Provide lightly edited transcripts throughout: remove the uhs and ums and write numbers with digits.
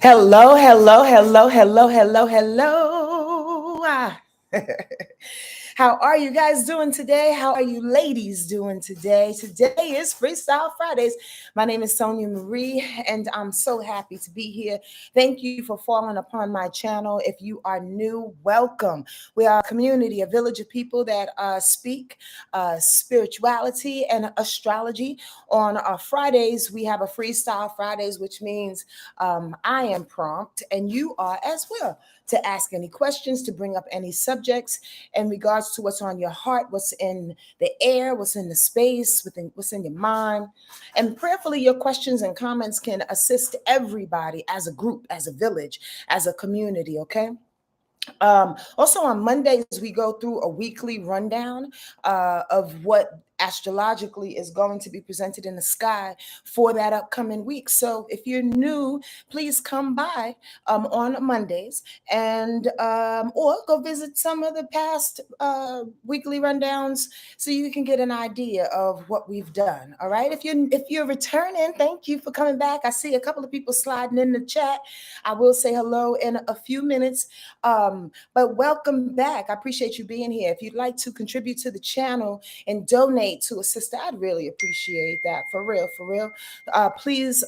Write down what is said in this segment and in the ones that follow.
Hello, hello, hello, hello, hello, hello. How are you guys doing today? How are you ladies doing today? Today is Freestyle Fridays. My name is SonjaMarie, and I'm so happy to be here. Thank you for falling upon my channel. If you are new, welcome. We are a community, a village of people that speak spirituality and astrology. On Fridays, we have a Freestyle Fridays, which means I am prompt, and you are as well, to ask any questions, to bring up any subjects in regards to what's on your heart, what's in the air, what's in the space, what's in your mind. And prayerfully, your questions and comments can assist everybody as a group, as a village, as a community, okay? Also on Mondays, we go through a weekly rundown of what astrologically is going to be presented in the sky for that upcoming week. So if you're new, please come by on Mondays and or go visit some of the past weekly rundowns so you can get an idea of what we've done. All right. If you're returning, thank you for coming back. I see a couple of people sliding in the chat. I will say hello in a few minutes. But welcome back. I appreciate you being here. If you'd like to contribute to the channel and donate to a sister, I'd really appreciate that. For real, for real. Please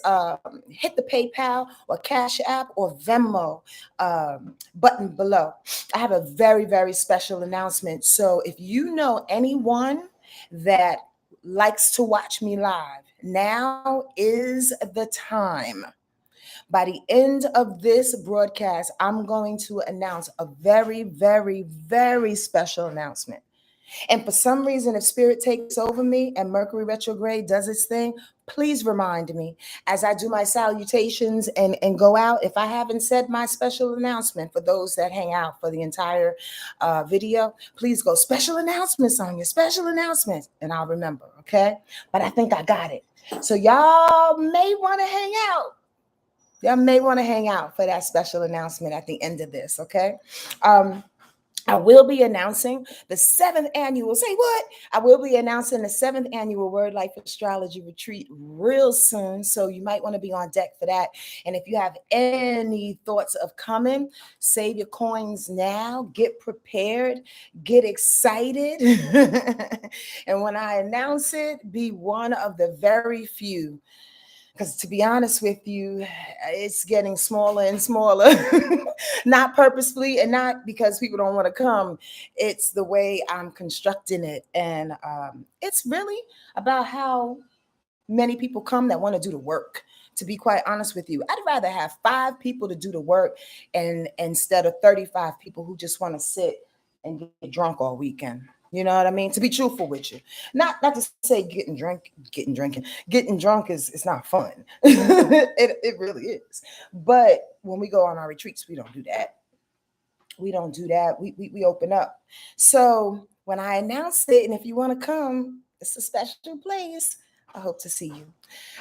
hit the PayPal or Cash App or Venmo button below. I have a very, very special announcement. So if you know anyone that likes to watch me live, now is the time. By the end of this broadcast, I'm going to announce a very, very, very special announcement. And for some reason, if Spirit takes over me and Mercury retrograde does its thing, please remind me as I do my salutations and go out. If I haven't said my special announcement for those that hang out for the entire video, please go special announcements on your special announcements, and I'll remember, okay? But I think I got it. So y'all may want to hang out. Y'all may want to hang out for that special announcement at the end of this, okay? I will be announcing the seventh annual, say what? I will be announcing the seventh annual Wordlife Astrology Retreat real soon. So you might want to be on deck for that. And if you have any thoughts of coming, save your coins now, get prepared, get excited. And when I announce it, be one of the very few. Because to be honest with you, it's getting smaller and smaller, not purposefully and not because people don't want to come. It's the way I'm constructing it. And it's really about how many people come that want to do the work. To be quite honest with you, I'd rather have 5 people to do the work and instead of 35 people who just want to sit and get drunk all weekend. You know what I mean? To be truthful with you, not to say getting drunk is not fun. It really is. But when we go on our retreats, we don't do that. We don't do that. We open up. So when I announce it, and if you want to come, it's a special place. I hope to see you.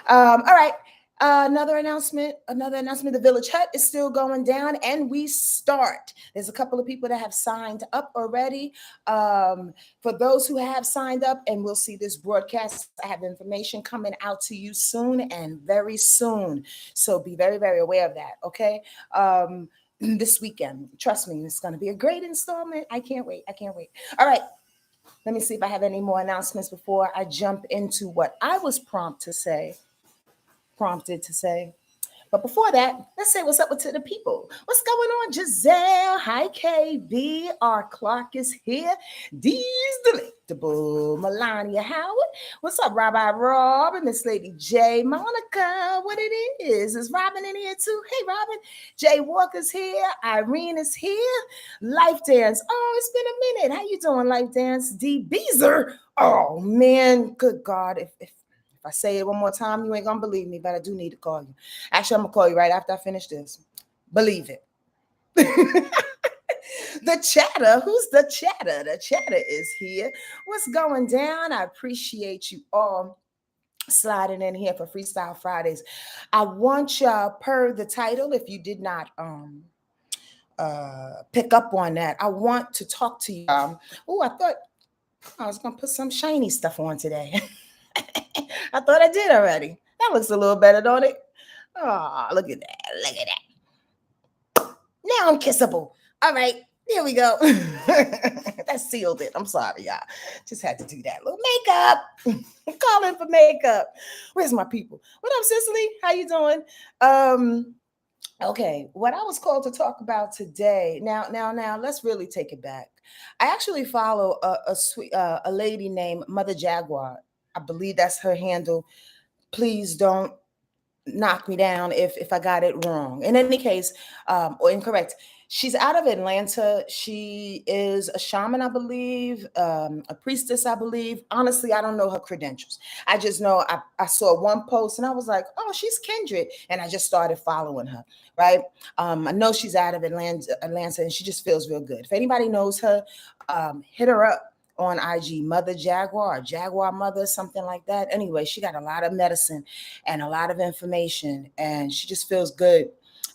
All right. Another announcement. The Village Hut is still going down, and we start. There's a couple of people that have signed up already. For those who have signed up, and we'll see this broadcast, I have information coming out to you soon and very soon. So be very, very aware of that. Okay. This weekend, trust me, it's going to be a great installment. I can't wait. All right. Let me see if I have any more announcements before I jump into what I was prompted to say. But before that, let's say what's up to the people. What's going on, Giselle? Hi, KB. Our Clark is here. D's delectable. Melania Howard. What's up, Rabbi Rob and Miss Lady J. Monica. What it is Robin in here too? Hey, Robin. Jay Walker's here. Irene is here. Life Dance. Oh, it's been a minute. How you doing, Life Dance? D. Beezer. Oh, man. Good God. If I say it one more time, you ain't gonna believe me, but I do need to call you. Actually, I'm gonna call you right after I finish this. Believe it. The chatter. Who's the chatter? The chatter is here. What's going down? I appreciate you all sliding in here for Freestyle Fridays. I want y'all, per the title, if you did not pick up on that, I want to talk to you. I thought I was gonna put some shiny stuff on today. I thought I did already. That looks a little better, don't it? Oh, look at that. Now I'm kissable. All right, here we go. That sealed it. I'm sorry, y'all. Just had to do that. Little makeup. I'm calling for makeup. Where's my people? What up, Cicely? How you doing? Um, okay, what I was called to talk about today. Now, let's really take it back. I actually follow a lady named Mother Jaguar. I believe that's her handle. Please don't knock me down if I got it wrong. In any case, or incorrect. She's out of Atlanta. She is a shaman, I believe, a priestess, I believe. Honestly, I don't know her credentials. I just know I saw one post and I was like, oh, she's kindred. And I just started following her, right? I know she's out of Atlanta, and she just feels real good. If anybody knows her, hit her up on IG, Mother Jaguar, Jaguar Mother, something like that. Anyway, she got a lot of medicine and a lot of information, and she just feels good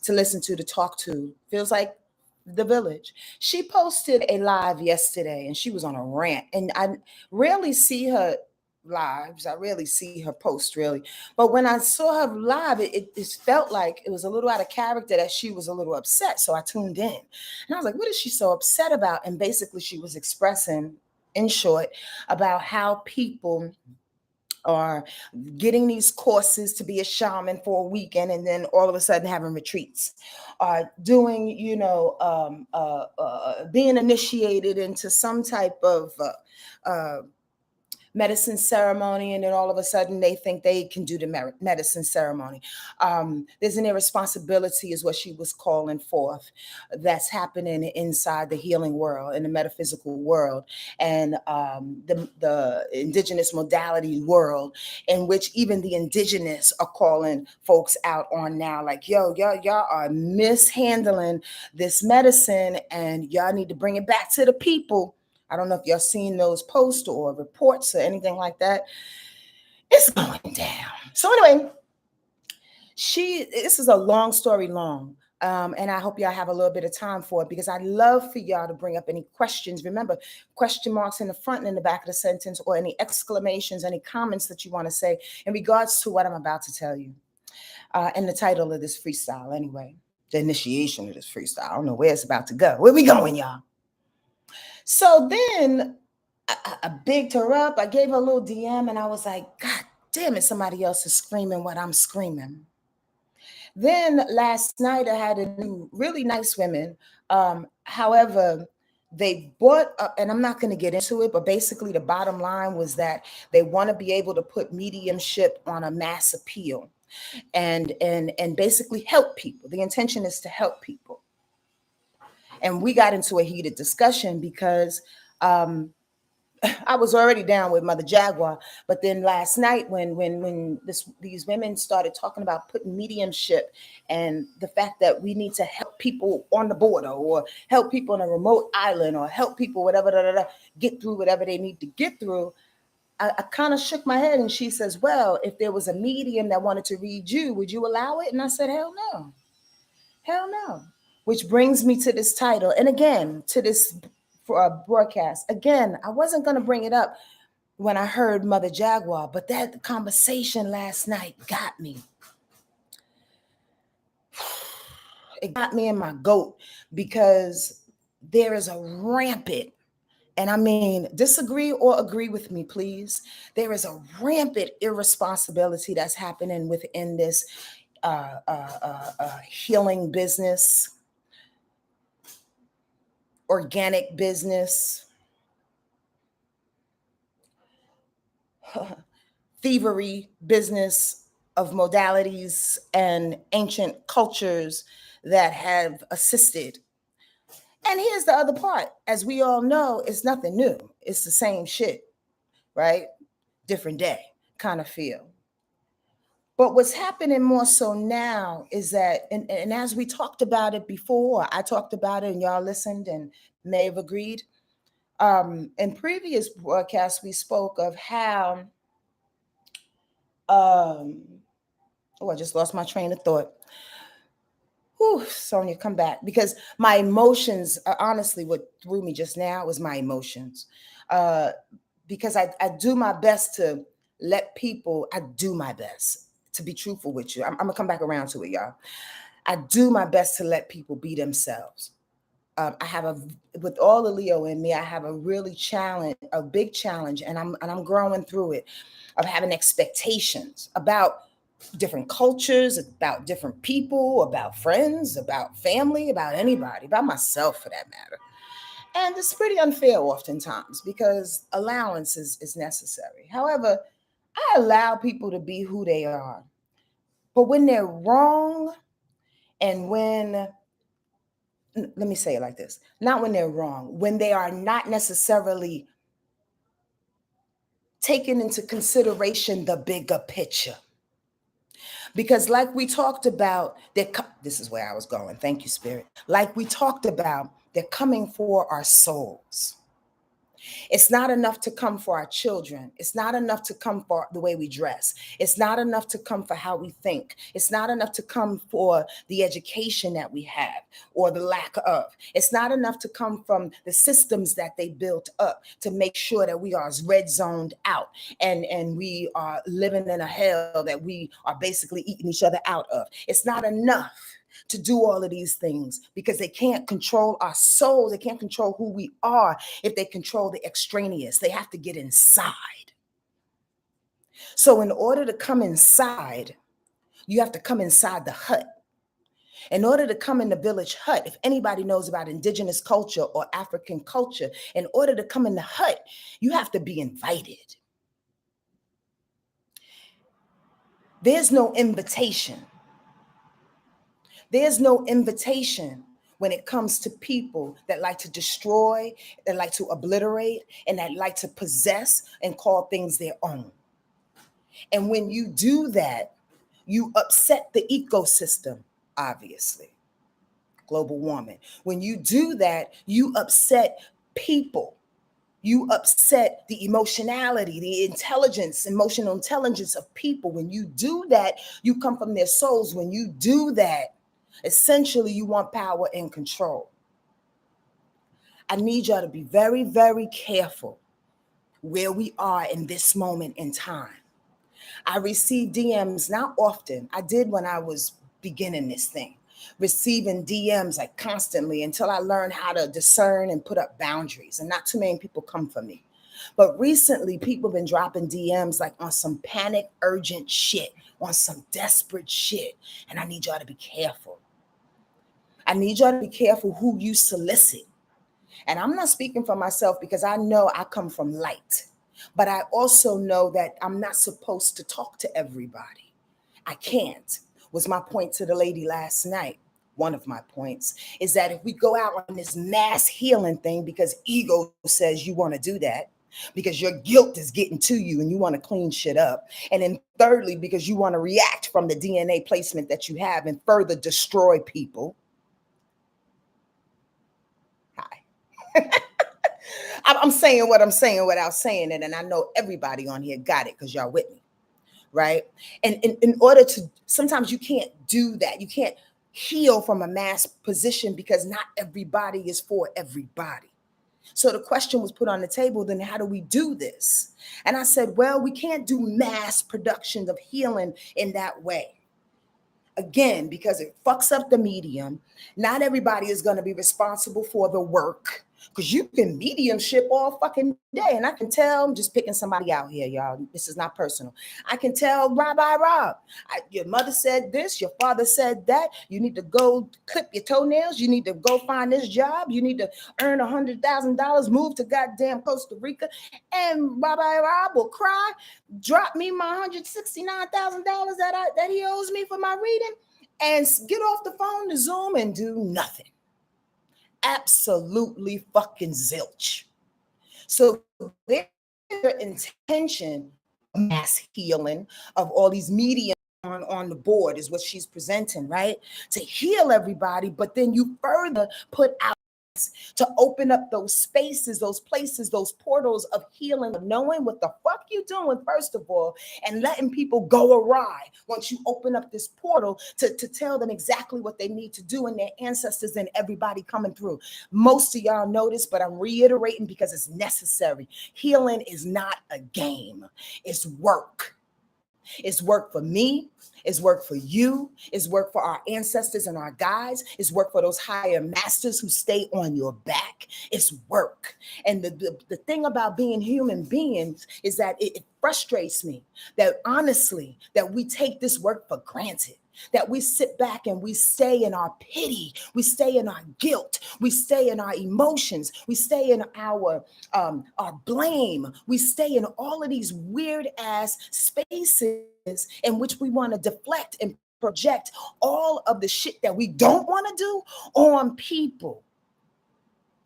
to listen to talk to. Feels like the village. She posted a live yesterday, and she was on a rant. And I rarely see her lives. I rarely see her post really. But when I saw her live, it felt like it was a little out of character, that she was a little upset. So I tuned in. And I was like, what is she so upset about? And basically she was expressing, in short, about how people are getting these courses to be a shaman for a weekend, and then all of a sudden having retreats, doing, being initiated into some type of medicine ceremony, and then all of a sudden they think they can do the medicine ceremony. There's an irresponsibility, is what she was calling forth, that's happening inside the healing world, in the metaphysical world, and the indigenous modality world, in which even the indigenous are calling folks out on now, like, yo, y'all are mishandling this medicine, and y'all need to bring it back to the people. I don't know if y'all seen those posts or reports or anything like that. It's going down. So anyway, this is a long story long. And I hope y'all have a little bit of time for it, because I'd love for y'all to bring up any questions. Remember, question marks in the front and in the back of the sentence, or any exclamations, any comments that you want to say in regards to what I'm about to tell you. And the title of this freestyle, anyway, the initiation of this freestyle. I don't know where it's about to go. Where we going, y'all? So then I bigged her up. I gave her a little DM, and I was like, God damn it, somebody else is screaming what I'm screaming. Then last night I had a new, really nice women. However, they bought up, and I'm not going to get into it, but basically the bottom line was that they want to be able to put mediumship on a mass appeal, and basically help people. The intention is to help people. And we got into a heated discussion because I was already down with Mother Jaguar, but then last night when these women started talking about putting mediumship and the fact that we need to help people on the border, or help people on a remote island, or help people whatever get through whatever they need to get through, I kind of shook my head, and she says, "Well, if there was a medium that wanted to read you, would you allow it?" And I said, hell no." Which brings me to this title, and again to this for a broadcast. Again, I wasn't going to bring it up when I heard Mother Jaguar, but that conversation last night got me. It got me in my goat, because there is a rampant, and I mean, disagree or agree with me, please. There is a rampant irresponsibility that's happening within this healing business, organic business, thievery business of modalities and ancient cultures that have assisted. And here's the other part. As we all know, it's nothing new. It's the same shit, right? Different day kind of feel. But what's happening more so now is that, and as we talked about it before, I talked about it and y'all listened and may have agreed. In previous broadcasts, we spoke of how, I just lost my train of thought. Whew, Sonja, come back, because my emotions are honestly what threw me just now was my emotions. Because I do my best to let people, I do my best to be truthful with you. I'm gonna come back around to it, y'all. I do my best to let people be themselves. With all the Leo in me, I have a big challenge, and I'm growing through it, of having expectations about different cultures, about different people, about friends, about family, about anybody, about myself for that matter. And it's pretty unfair oftentimes because allowance is necessary. However, I allow people to be who they are. But when they're wrong, and let me say it like this, not when they're wrong, when they are not necessarily taking into consideration the bigger picture. Because like we talked about, this is where I was going. Thank you, Spirit. Like we talked about, they're coming for our souls. It's not enough to come for our children. It's not enough to come for the way we dress. It's not enough to come for how we think. It's not enough to come for the education that we have or the lack of. It's not enough to come from the systems that they built up to make sure that we are red zoned out and we are living in a hell that we are basically eating each other out of. It's not enough to do all of these things because they can't control our souls. They can't control who we are if they control the extraneous. They have to get inside. So in order to come inside, you have to come inside the hut. In order to come in the village hut, if anybody knows about indigenous culture or African culture, in order to come in the hut, you have to be invited. There's no invitation. There's no invitation when it comes to people that like to destroy, that like to obliterate, and that like to possess and call things their own. And when you do that, you upset the ecosystem, obviously. Global warming. When you do that, you upset people. You upset the emotionality, the intelligence, emotional intelligence of people. When you do that, you come from their souls. When you do that, essentially, you want power and control. I need y'all to be very, very careful where we are in this moment in time. I receive DMs, not often. I did when I was beginning this thing, receiving DMs like constantly until I learned how to discern and put up boundaries. And not too many people come for me. But recently, people have been dropping DMs like on some panic, urgent shit, on some desperate shit. And I need y'all to be careful. I need y'all to be careful who you solicit. And I'm not speaking for myself because I know I come from light. But I also know that I'm not supposed to talk to everybody. I can't, was my point to the lady last night. One of my points is that if we go out on this mass healing thing because ego says you want to do that, because your guilt is getting to you and you want to clean shit up. And then thirdly, because you want to react from the DNA placement that you have and further destroy people. Hi. I'm saying what I'm saying without saying it. And I know everybody on here got it because y'all with me, right? And in order to, sometimes you can't do that. You can't heal from a mass position because not everybody is for everybody. So the question was put on the table, then how do we do this? And I said, well, we can't do mass productions of healing in that way. Again, because it fucks up the medium. Not everybody is going to be responsible for the work. Because you can mediumship all fucking day. And I can tell, I'm just picking somebody out here, y'all. This is not personal. I can tell Rabbi Rob, your mother said this, your father said that. You need to go clip your toenails. You need to go find this job. You need to earn $100,000, move to goddamn Costa Rica. And Rabbi Rob will cry, drop me my $169,000 that he owes me for my reading, and get off the phone to Zoom and do nothing. Absolutely fucking zilch. So their intention of mass healing of all these media on the board is what she's presenting, right? To heal everybody, but then you further put out to open up those spaces, those places, those portals of healing, of knowing what the fuck you doing, first of all, and letting people go awry once you open up this portal to tell them exactly what they need to do and their ancestors and everybody coming through. Most of y'all know this, but I'm reiterating because it's necessary. Healing is not a game. It's work. It's work for me. It's work for you. It's work for our ancestors and our guides. It's work for those higher masters who stay on your back. It's work. And the thing about being human beings is that it frustrates me that honestly, that we take this work for granted. That we sit back and we stay in our pity, we stay in our guilt, we stay in our emotions, we stay in our blame, we stay in all of these weird ass spaces in which we want to deflect and project all of the shit that we don't want to do on people,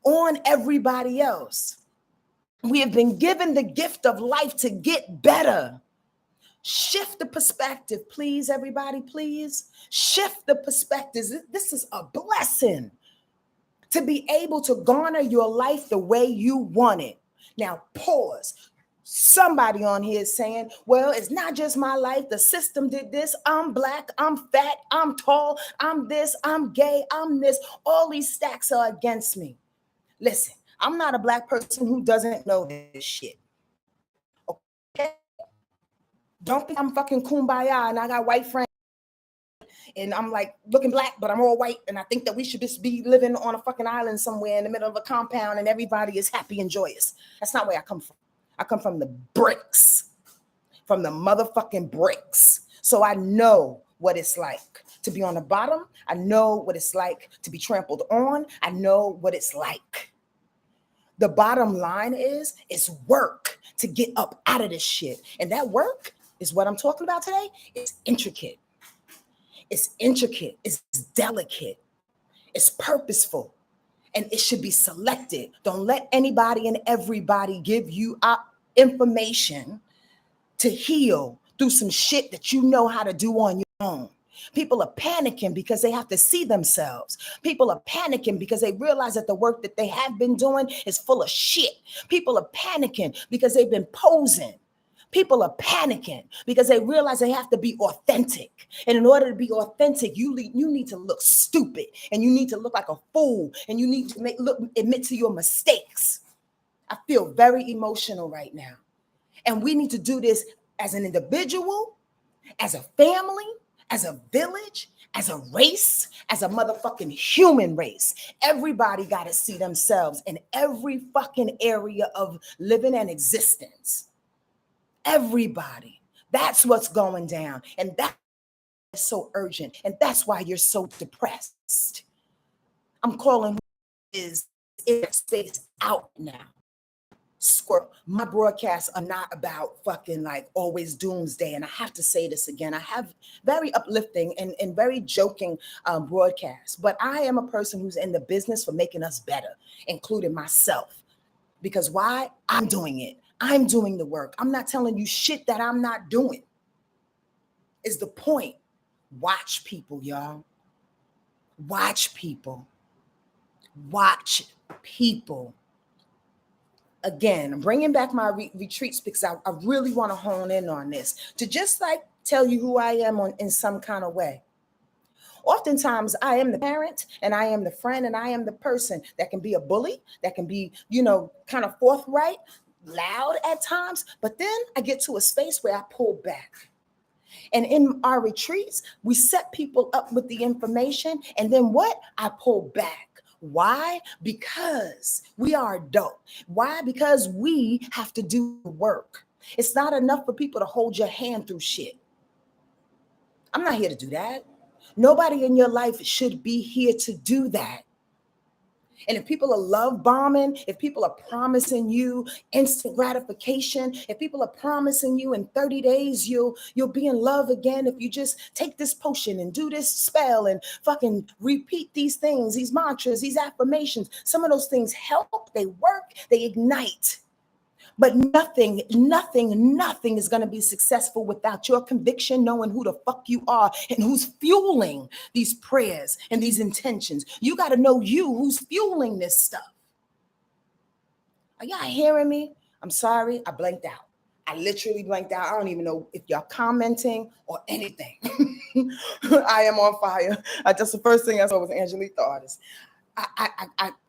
on everybody else. We have been given the gift of life to get better. Shift the perspective, please, everybody, please. Shift the perspectives. This is a blessing to be able to garner your life the way you want it. Now, pause. Somebody on here is saying, well, it's not just my life. The system did this. I'm black. I'm fat. I'm tall. I'm this. I'm gay. I'm this. All these stacks are against me. Listen, I'm not a black person who doesn't know this shit. Okay? Don't think I'm fucking kumbaya and I got white friends and I'm like looking black, but I'm all white. And I think that we should just be living on a fucking island somewhere in the middle of a compound and everybody is happy and joyous. That's not where I come from. I come from the bricks, from the motherfucking bricks. So I know what it's like to be on the bottom. I know what it's like to be trampled on. I know what it's like. The bottom line is it's work to get up out of this shit. And that work is what I'm talking about today. It's intricate. It's intricate. It's delicate. It's purposeful. And it should be selected. Don't let anybody and everybody give you information to heal through some shit that you know how to do on your own. People are panicking because they have to see themselves. People are panicking because they realize that the work that they have been doing is full of shit. People are panicking because they've been posing. People are panicking because they realize they have to be authentic. And in order to be authentic, you need to look stupid and you need to look like a fool and you need to admit to your mistakes. I feel very emotional right now. And we need to do this as an individual, as a family, as a village, as a race, as a motherfucking human race. Everybody got to see themselves in every fucking area of living and existence. Everybody. That's what's going down. And that's so urgent. And that's why you're so depressed. I'm calling who is in that space out now. Squirrel. My broadcasts are not about fucking like always doomsday. And I have to say this again. I have very uplifting and very joking broadcasts. But I am a person who's in the business for making us better, including myself. Because why? I'm doing it. I'm doing the work. I'm not telling you shit that I'm not doing. Is the point. Watch people, y'all. Watch people. Watch people. Again, I'm bringing back my retreats because I really want to hone in on this to just like tell you who I am in some kind of way. Oftentimes, I am the parent and I am the friend and I am the person that can be a bully, that can be, kind of forthright, loud at times. But then I get to a space where I pull back. And in our retreats, we set people up with the information. And then what? I pull back. Why? Because we are adult. Why? Because we have to do work. It's not enough for people to hold your hand through shit. I'm not here to do that. Nobody in your life should be here to do that. And if people are love bombing, if people are promising you instant gratification, if people are promising you in 30 days you'll be in love again, if you just take this potion and do this spell and fucking repeat these things, these mantras, these affirmations, some of those things help, they work, they ignite. But nothing is going to be successful without your conviction, knowing who the fuck you are and who's fueling these prayers and these intentions. You got to know who's fueling this stuff. Are y'all hearing me? I'm sorry, I blanked out. I literally blanked out. I don't even know if y'all commenting or anything. I am on fire. Just the first thing I saw was Angelique the artist.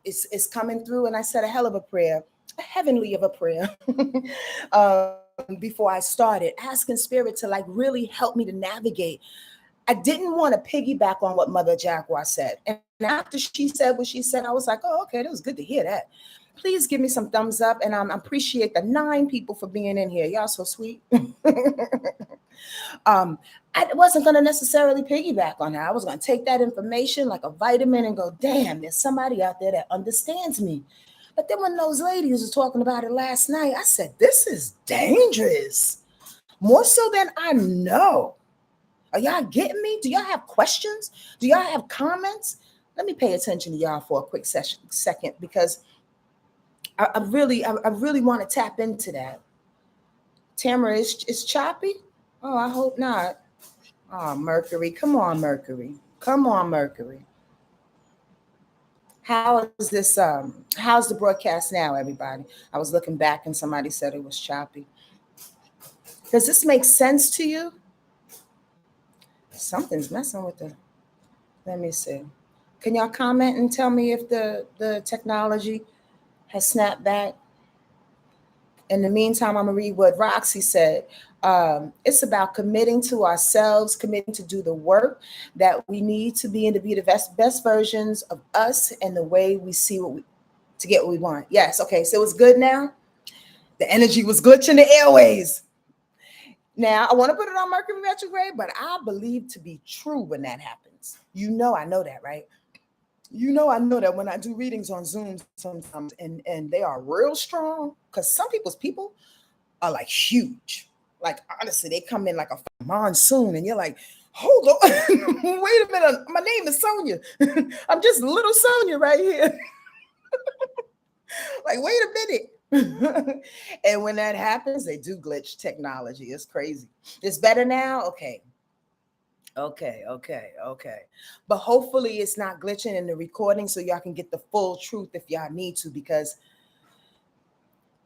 It's coming through, and I said a hell of a prayer. A heavenly of a prayer. before I started, asking Spirit to like really help me to navigate. I didn't want to piggyback on what Mother Jaguar said. And after she said what she said, I was like, oh, okay, that was good to hear that. Please give me some thumbs up. And I appreciate the 9 people for being in here. Y'all so sweet. I wasn't going to necessarily piggyback on that. I was going to take that information like a vitamin and go, damn, there's somebody out there that understands me. But then when those ladies were talking about it last night, I said, this is dangerous. More so than I know. Are y'all getting me? Do y'all have questions? Do y'all have comments? Let me pay attention to y'all for a quick second, because I really want to tap into that. Tamara, is choppy? Oh, I hope not. Oh, Mercury. Come on, Mercury. Come on, Mercury. How is this? How's the broadcast now, everybody? I was looking back and somebody said it was choppy. Does this make sense to you? Something's messing with the. Let me see. Can y'all comment and tell me if the technology has snapped back? In the meantime, I'm going to read what Roxy said. It's about committing to ourselves, committing to do the work that we need to be the best versions of us and the way we see to get what we want. Yes. Okay. So it's good now. The energy was glitching the airways. Now, I want to put it on Mercury retrograde, but I believe to be true when that happens. I know that, right? I know that when I do readings on Zoom sometimes and they are real strong, because some people are like huge. Like, honestly, they come in like a monsoon and you're like, hold on, wait a minute. My name is Sonia. I'm just little Sonia right here. Like, wait a minute. And when that happens, they do glitch technology. It's crazy. It's better now. Okay. But hopefully it's not glitching in the recording so y'all can get the full truth if y'all need to, because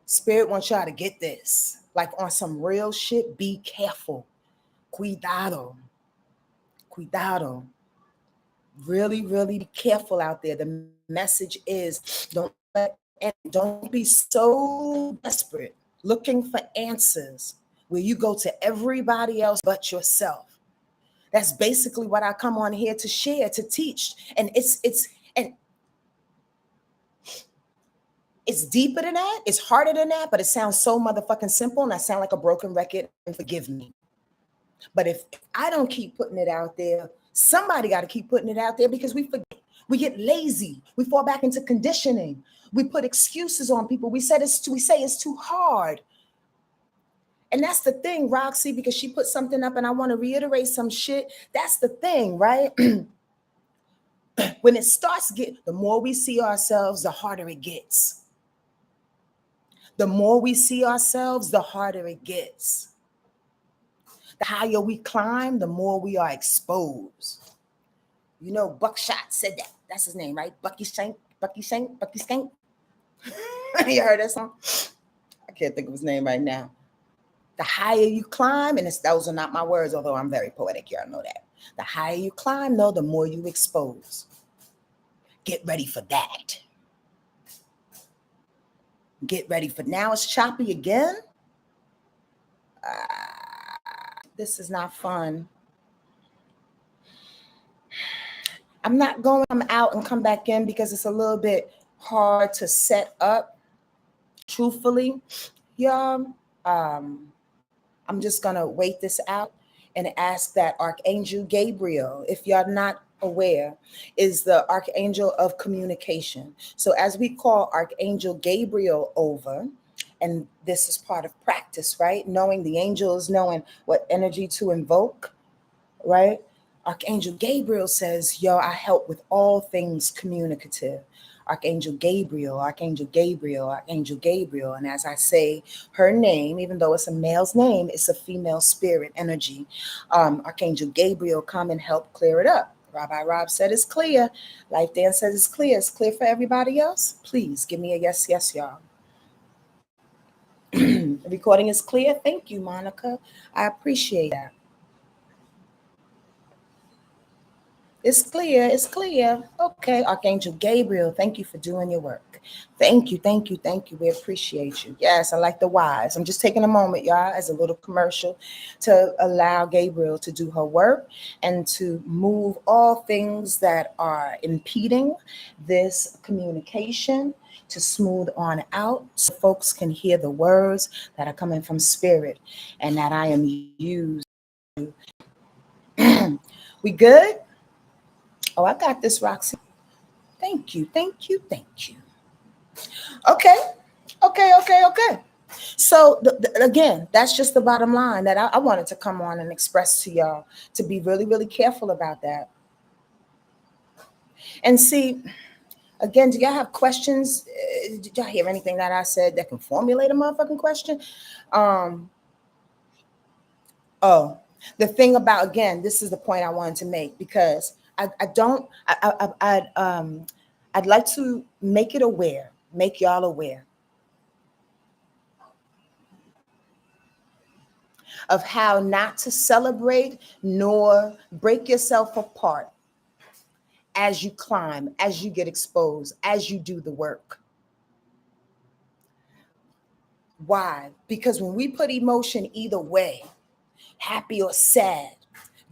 Spirit wants y'all to get this. Like on some real shit, be careful. Cuidado. Really, really be careful out there. The message is don't be so desperate looking for answers where you go to everybody else but yourself. That's basically what I come on here to share, to teach. And it's deeper than that. It's harder than that, but it sounds so motherfucking simple. And I sound like a broken record, and forgive me. But if I don't keep putting it out there, somebody got to keep putting it out there, because we forget. We get lazy. We fall back into conditioning. We put excuses on people. We say it's too hard. And that's the thing, Roxy, because she put something up and I want to reiterate some shit. That's the thing, right? When it starts the more we see ourselves, the harder it gets. The more we see ourselves, the harder it gets. The higher we climb, the more we are exposed. You know, Buckshot said that. That's his name, right? Bucky Shank. You heard that song? I can't think of his name right now. The higher you climb, and those are not my words, although I'm very poetic, y'all know that. The higher you climb, though, the more you expose. Get ready for that. Get ready for now. It's choppy again. This is not fun. I'm out and come back in because it's a little bit hard to set up. Truthfully, y'all, I'm just going to wait this out and ask that Archangel Gabriel, if y'all not aware, is the Archangel of communication. So as we call Archangel Gabriel over, and this is part of practice, right? Knowing the angels, knowing what energy to invoke, right? Archangel Gabriel says, yo, I help with all things communicative. Archangel Gabriel. And as I say her name, even though it's a male's name, it's a female spirit energy. Archangel Gabriel, come and help clear it up. Rabbi Rob said it's clear. Life Dan says it's clear. It's clear for everybody else. Please give me a yes, y'all. The recording is clear. Thank you, Monica. I appreciate that. It's clear. It's clear. Okay, Archangel Gabriel, thank you for doing your work. Thank you, thank you, thank you. We appreciate you. Yes, I like the wise. I'm just taking a moment, y'all, as a little commercial to allow Gabriel to do her work and to move all things that are impeding this communication to smooth on out so folks can hear the words that are coming from spirit and that I am used. We good? Oh, I got this, Roxy. Thank you, thank you, thank you. Okay, okay. So again, that's just the bottom line that I wanted to come on and express to y'all to be really, really careful about that. And see, again, do y'all have questions? Did y'all hear anything that I said that can formulate a motherfucking question? Um, oh, the thing about, again, this is the point I wanted to make because I don't I'd like to make it aware, make y'all aware of how not to celebrate nor break yourself apart as you climb, as you get exposed, as you do the work. Why? Because when we put emotion either way, happy or sad,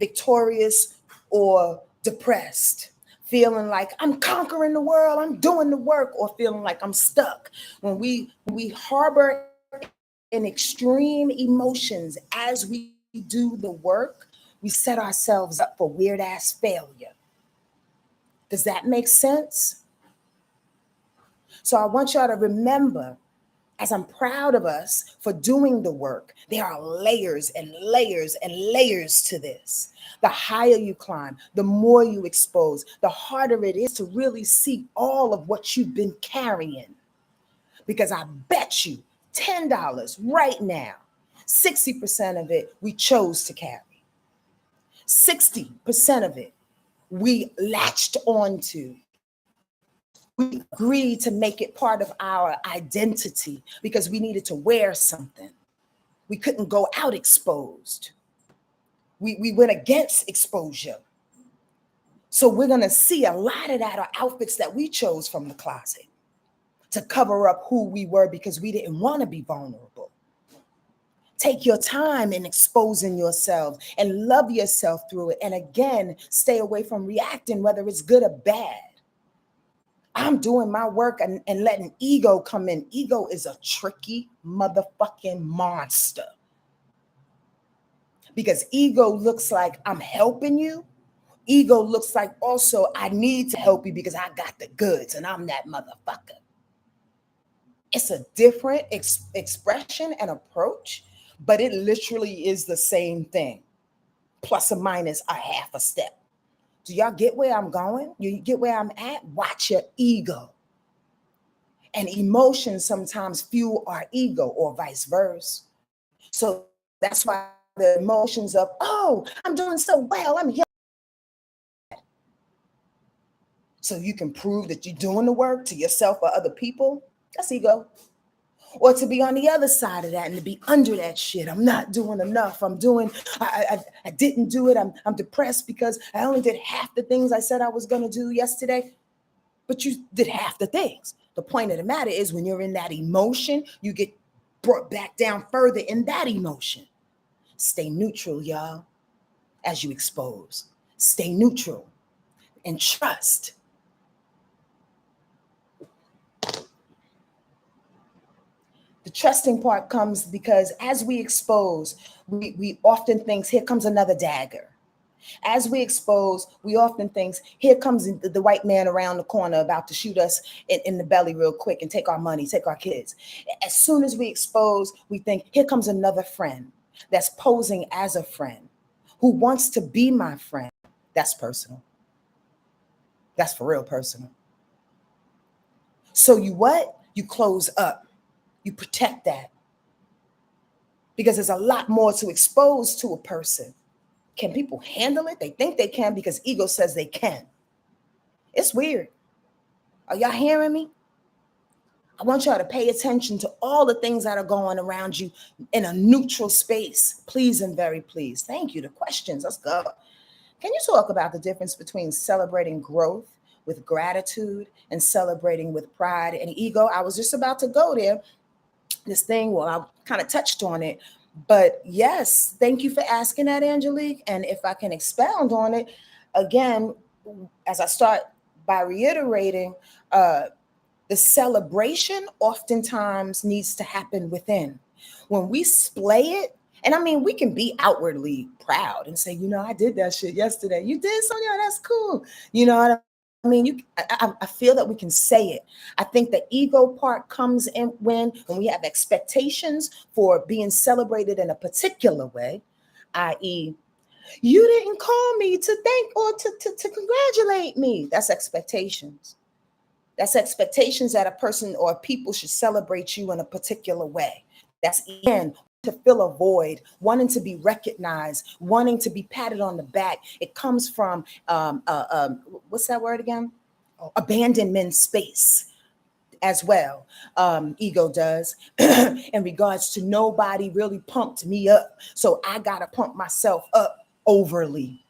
victorious or depressed, feeling like I'm conquering the world, I'm doing the work, or feeling like I'm stuck. When we harbor in extreme emotions as we do the work, we set ourselves up for weird ass failure. Does that make sense? So I want y'all to remember, as I'm proud of us for doing the work, there are layers and layers and layers to this. The higher you climb, the more you expose, the harder it is to really see all of what you've been carrying. Because I bet you $10 right now, 60% of it we chose to carry. 60% of it we latched onto. We agreed to make it part of our identity because we needed to wear something. We couldn't go out exposed. We went against exposure. So we're going to see a lot of that are outfits that we chose from the closet to cover up who we were because we didn't want to be vulnerable. Take your time in exposing yourself and love yourself through it. And again, stay away from reacting, whether it's good or bad. I'm doing my work and letting ego come in. Ego is a tricky motherfucking monster. Because ego looks like I'm helping you. Ego looks like also I need to help you because I got the goods and I'm that motherfucker. It's a different expression and approach, but it literally is the same thing, plus or minus a half a step. Do y'all get where I'm going? You get where I'm at? Watch your ego. And emotions sometimes fuel our ego or vice versa. So that's why the emotions of, oh, I'm doing so well, I'm here. So you can prove that you're doing the work to yourself or other people. That's ego. Or to be on the other side of that and to be under that shit. I'm not doing enough. I didn't do it. I'm depressed because I only did half the things I said I was going to do yesterday. But you did half the things. The point of the matter is when you're in that emotion, you get brought back down further in that emotion. Stay neutral, y'all, as you expose. Stay neutral and trust. The trusting part comes because as we expose, we often think, here comes another dagger. As we expose, we often think, here comes the white man around the corner about to shoot us in the belly real quick and take our money, take our kids. As soon as we expose, we think, here comes another friend that's posing as a friend who wants to be my friend. That's personal. That's for real personal. So you what? You close up. You protect that. Because there's a lot more to expose to a person. Can people handle it? They think they can because ego says they can. It's weird. Are y'all hearing me? I want y'all to pay attention to all the things that are going around you in a neutral space. Please and very please. Thank you. The questions. Let's go. Can you talk about the difference between celebrating growth with gratitude and celebrating with pride and ego? I was just about to go there. This thing, well, I kind of touched on it, but yes, thank you for asking that, Angelique. And if I can expound on it again, as I start by reiterating, the celebration oftentimes needs to happen within. When we splay it, and I mean, we can be outwardly proud and say, I did that shit yesterday. You did, Sonja? That's cool. You know what I mean? I feel that we can say it. I think the ego part comes in when we have expectations for being celebrated in a particular way, i.e., you didn't call me to thank or to congratulate me. That's expectations. That's expectations that a person or people should celebrate you in a particular way. That's again to fill a void, wanting to be recognized, wanting to be patted on the back. It comes from what's that word again? Abandonment space as well. Ego does in regards to nobody really pumped me up, so I gotta pump myself up overly.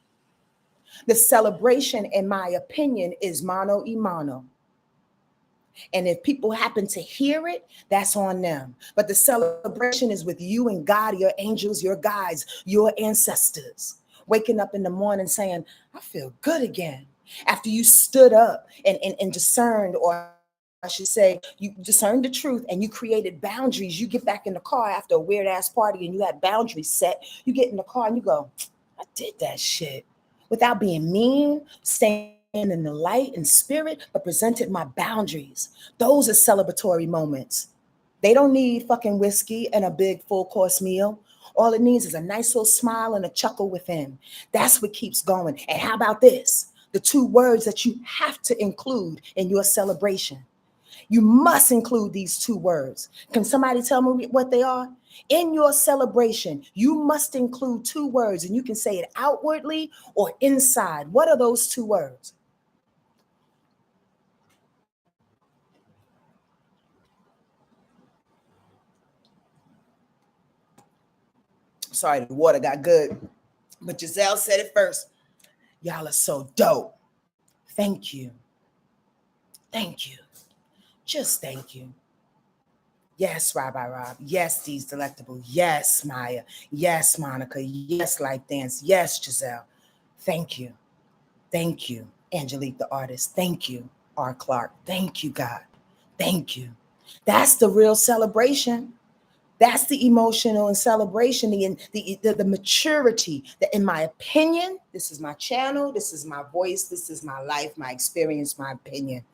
The celebration, in my opinion, is mano y mano. And if people happen to hear it, that's on them. But the celebration is with you and God, your angels, your guides, your ancestors. Waking up in the morning saying, I feel good again. After you stood up and discerned, or I should say, you discerned the truth and you created boundaries. You get back in the car after a weird ass party and you had boundaries set. You get in the car and you go, I did that shit without being mean, staying in the light and spirit, but presented my boundaries. Those are celebratory moments. They don't need fucking whiskey and a big full course meal. All it needs is a nice little smile and a chuckle within. That's what keeps going. And how about this? The two words that you have to include in your celebration. You must include these two words. Can somebody tell me what they are? In your celebration, you must include two words, and you can say it outwardly or inside. What are those two words? Sorry, the water got good, but Giselle said it first. Y'all are so dope. Thank you. Thank you. Just thank you. Yes, Rabbi Rob. Yes, Dee's Delectable. Yes, Maya. Yes, Monica. Yes, Life Dance. Yes, Giselle. Thank you. Thank you, Angelique, the artist. Thank you, R. Clark. Thank you, God. Thank you. That's the real celebration. That's the emotional and celebration, the maturity that, in my opinion, this is my channel, this is my voice, this is my life, my experience, my opinion.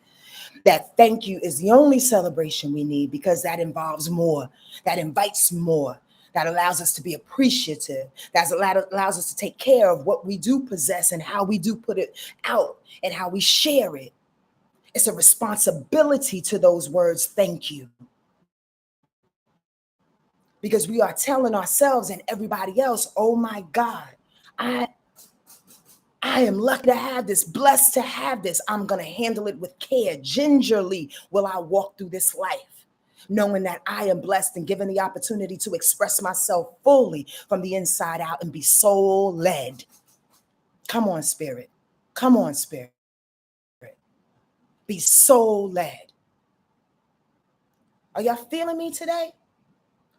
That thank you is the only celebration we need, because that involves more, that invites more, that allows us to be appreciative, that allows us to take care of what we do possess and how we do put it out and how we share it. It's a responsibility to those words, thank you. Because we are telling ourselves and everybody else, oh my God, I am lucky to have this, blessed to have this. I'm going to handle it with care. Gingerly will I walk through this life, knowing that I am blessed and given the opportunity to express myself fully from the inside out and be soul led. Come on, spirit. Come on, spirit. Be soul led. Are y'all feeling me today?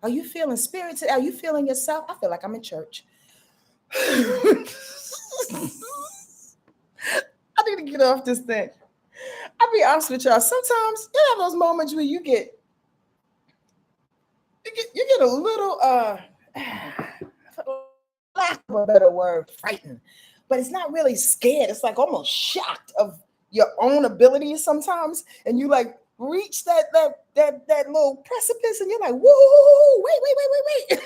Are you feeling spirit today? Are you feeling yourself? I feel like I'm in church. I need to get off this thing. I'll be honest with y'all. Sometimes you have those moments where you get a little for lack of a better word, frightened. But it's not really scared. It's like almost shocked of your own abilities sometimes. And you like reach that little precipice and you're like, whoa, wait.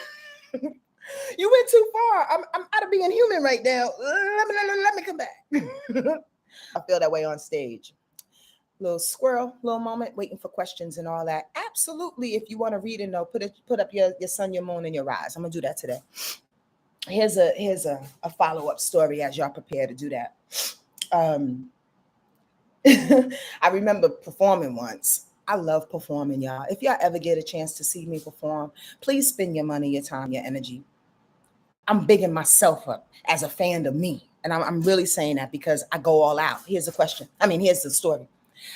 You went too far. I'm out of being human right now. Let me come back. I feel that way on stage. Little squirrel, little moment, waiting for questions and all that. Absolutely. If you want to read and know, put up your sun, your moon, and your rise. I'm gonna do that today. Here's a follow-up story as y'all prepare to do that. I remember performing once. I love performing, y'all. If y'all ever get a chance to see me perform, please spend your money, your time, your energy. I'm bigging myself up as a fan of me, And I'm really saying that because I go all out. Here's the question. I mean, here's the story.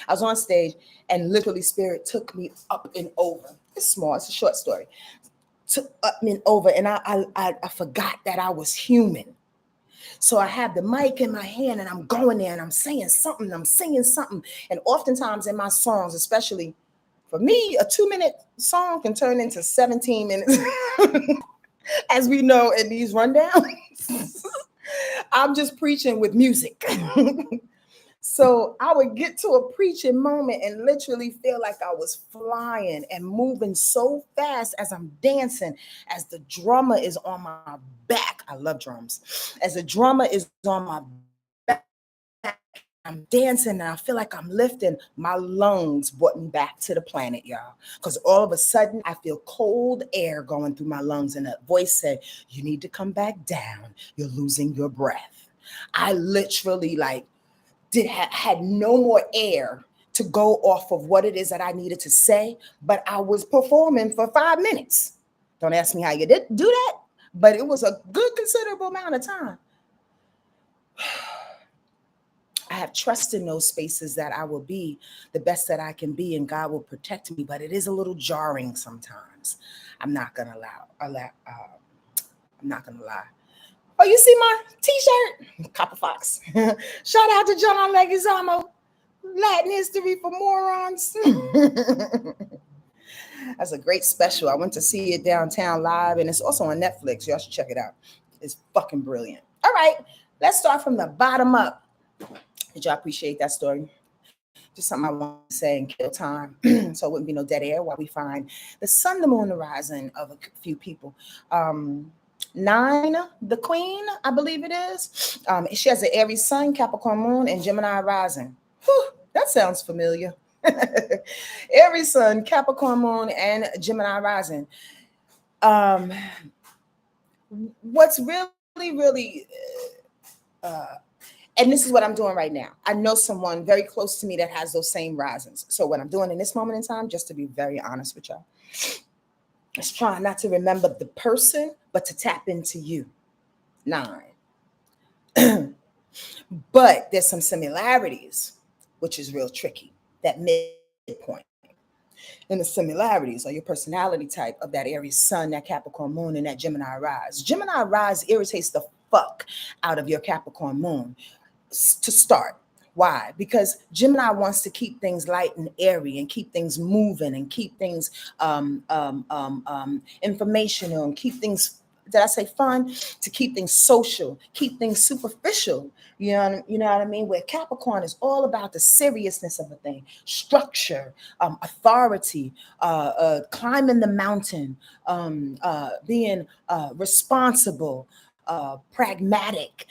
I was on stage and literally spirit took me up and over. It's small. It's a short story. Took up and over. And I forgot that I was human. So I have the mic in my hand and I'm going there and I'm saying something. I'm singing something. And oftentimes in my songs, especially for me, a 2-minute song can turn into 17 minutes. As we know in these rundowns, I'm just preaching with music. So I would get to a preaching moment and literally feel like I was flying and moving so fast as I'm dancing, as the drummer is on my back. I love drums. As the drummer is on my back, I'm dancing and I feel like I'm lifting. My lungs brought me back to the planet, y'all. Because all of a sudden I feel cold air going through my lungs and a voice said, you need to come back down. You're losing your breath. I literally had no more air to go off of what it is that I needed to say, but I was performing for 5 minutes. Don't ask me how you did do that, but it was a good considerable amount of time. I have trust in those spaces that I will be the best that I can be and God will protect me, but it is a little jarring sometimes. I'm not gonna lie. Oh, you see my t-shirt? Copper Fox. Shout out to John Leguizamo. Latin history for morons. That's a great special. I went to see it downtown live, and it's also on Netflix. Y'all should check it out. It's fucking brilliant. All right, let's start from the bottom up. Did y'all appreciate that story? Just something I want to say and kill time so it wouldn't be no dead air while we find the sun, the moon, the rising of a few people. 9, the queen, I believe it is. She has an Aries sun, Capricorn moon, and Gemini rising. Whew, that sounds familiar. Aries sun, Capricorn moon, and Gemini rising. What's really and this is what I'm doing right now. I know someone very close to me that has those same risings. So what I'm doing in this moment in time, just to be very honest with y'all, is trying not to remember the person, but to tap into you. 9. But there's some similarities, which is real tricky. That midpoint. And the similarities are your personality type of that Aries sun, that Capricorn moon, and that Gemini rise. Gemini rise irritates the fuck out of your Capricorn moon to start. Why? Because Gemini wants to keep things light and airy and keep things moving and keep things informational and keep things, did I say fun? To keep things social, keep things superficial. You know what I mean? Where Capricorn is all about the seriousness of a thing, structure, authority, climbing the mountain, being responsible, pragmatic,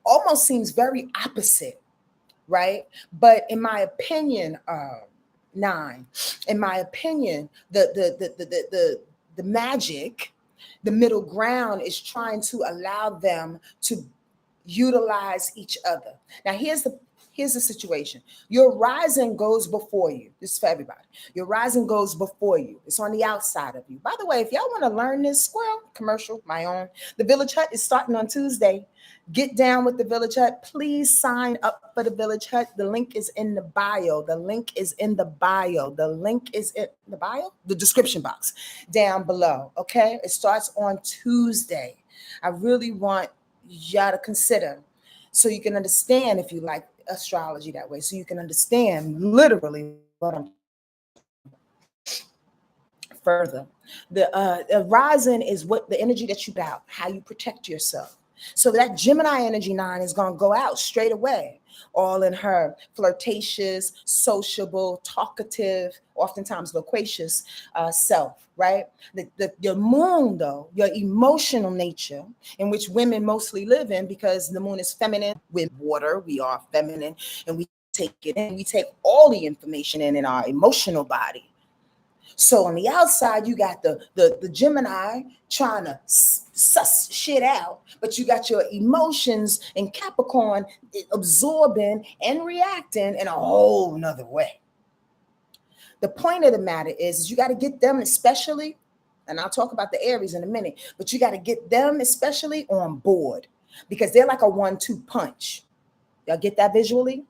almost seems very opposite, right? But in my opinion, 9, in my opinion, the magic, the middle ground is trying to allow them to utilize each other. Now, here's the situation. Your rising goes before you. This is for everybody. Your rising goes before you. It's on the outside of you. By the way, if y'all want to learn this squirrel commercial, my own, the Village Hut is starting on Tuesday. Get down with the Village Hut. Please sign up for the Village Hut. The link is in the bio. The link is in the bio. The link is in the bio, the description box down below. Okay. It starts on Tuesday. I really want y'all to consider so you can understand if you like astrology that way, so you can understand literally what I'm further. The rising is what the energy that you about, how you protect yourself. So that Gemini energy 9 is going to go out straight away, all in her flirtatious, sociable, talkative, oftentimes loquacious self, right? Your moon, though, your emotional nature, in which women mostly live in, because the moon is feminine with water. We are feminine, and we take it in. We take all the information in our emotional body. So on the outside, you got the Gemini trying to suss shit out, but you got your emotions in Capricorn absorbing and reacting in a whole nother way. The point of the matter is you got to get them especially, and I'll talk about the Aries in a minute, but you got to get them especially on board. because they're like a 1-2 punch. Y'all get that visually?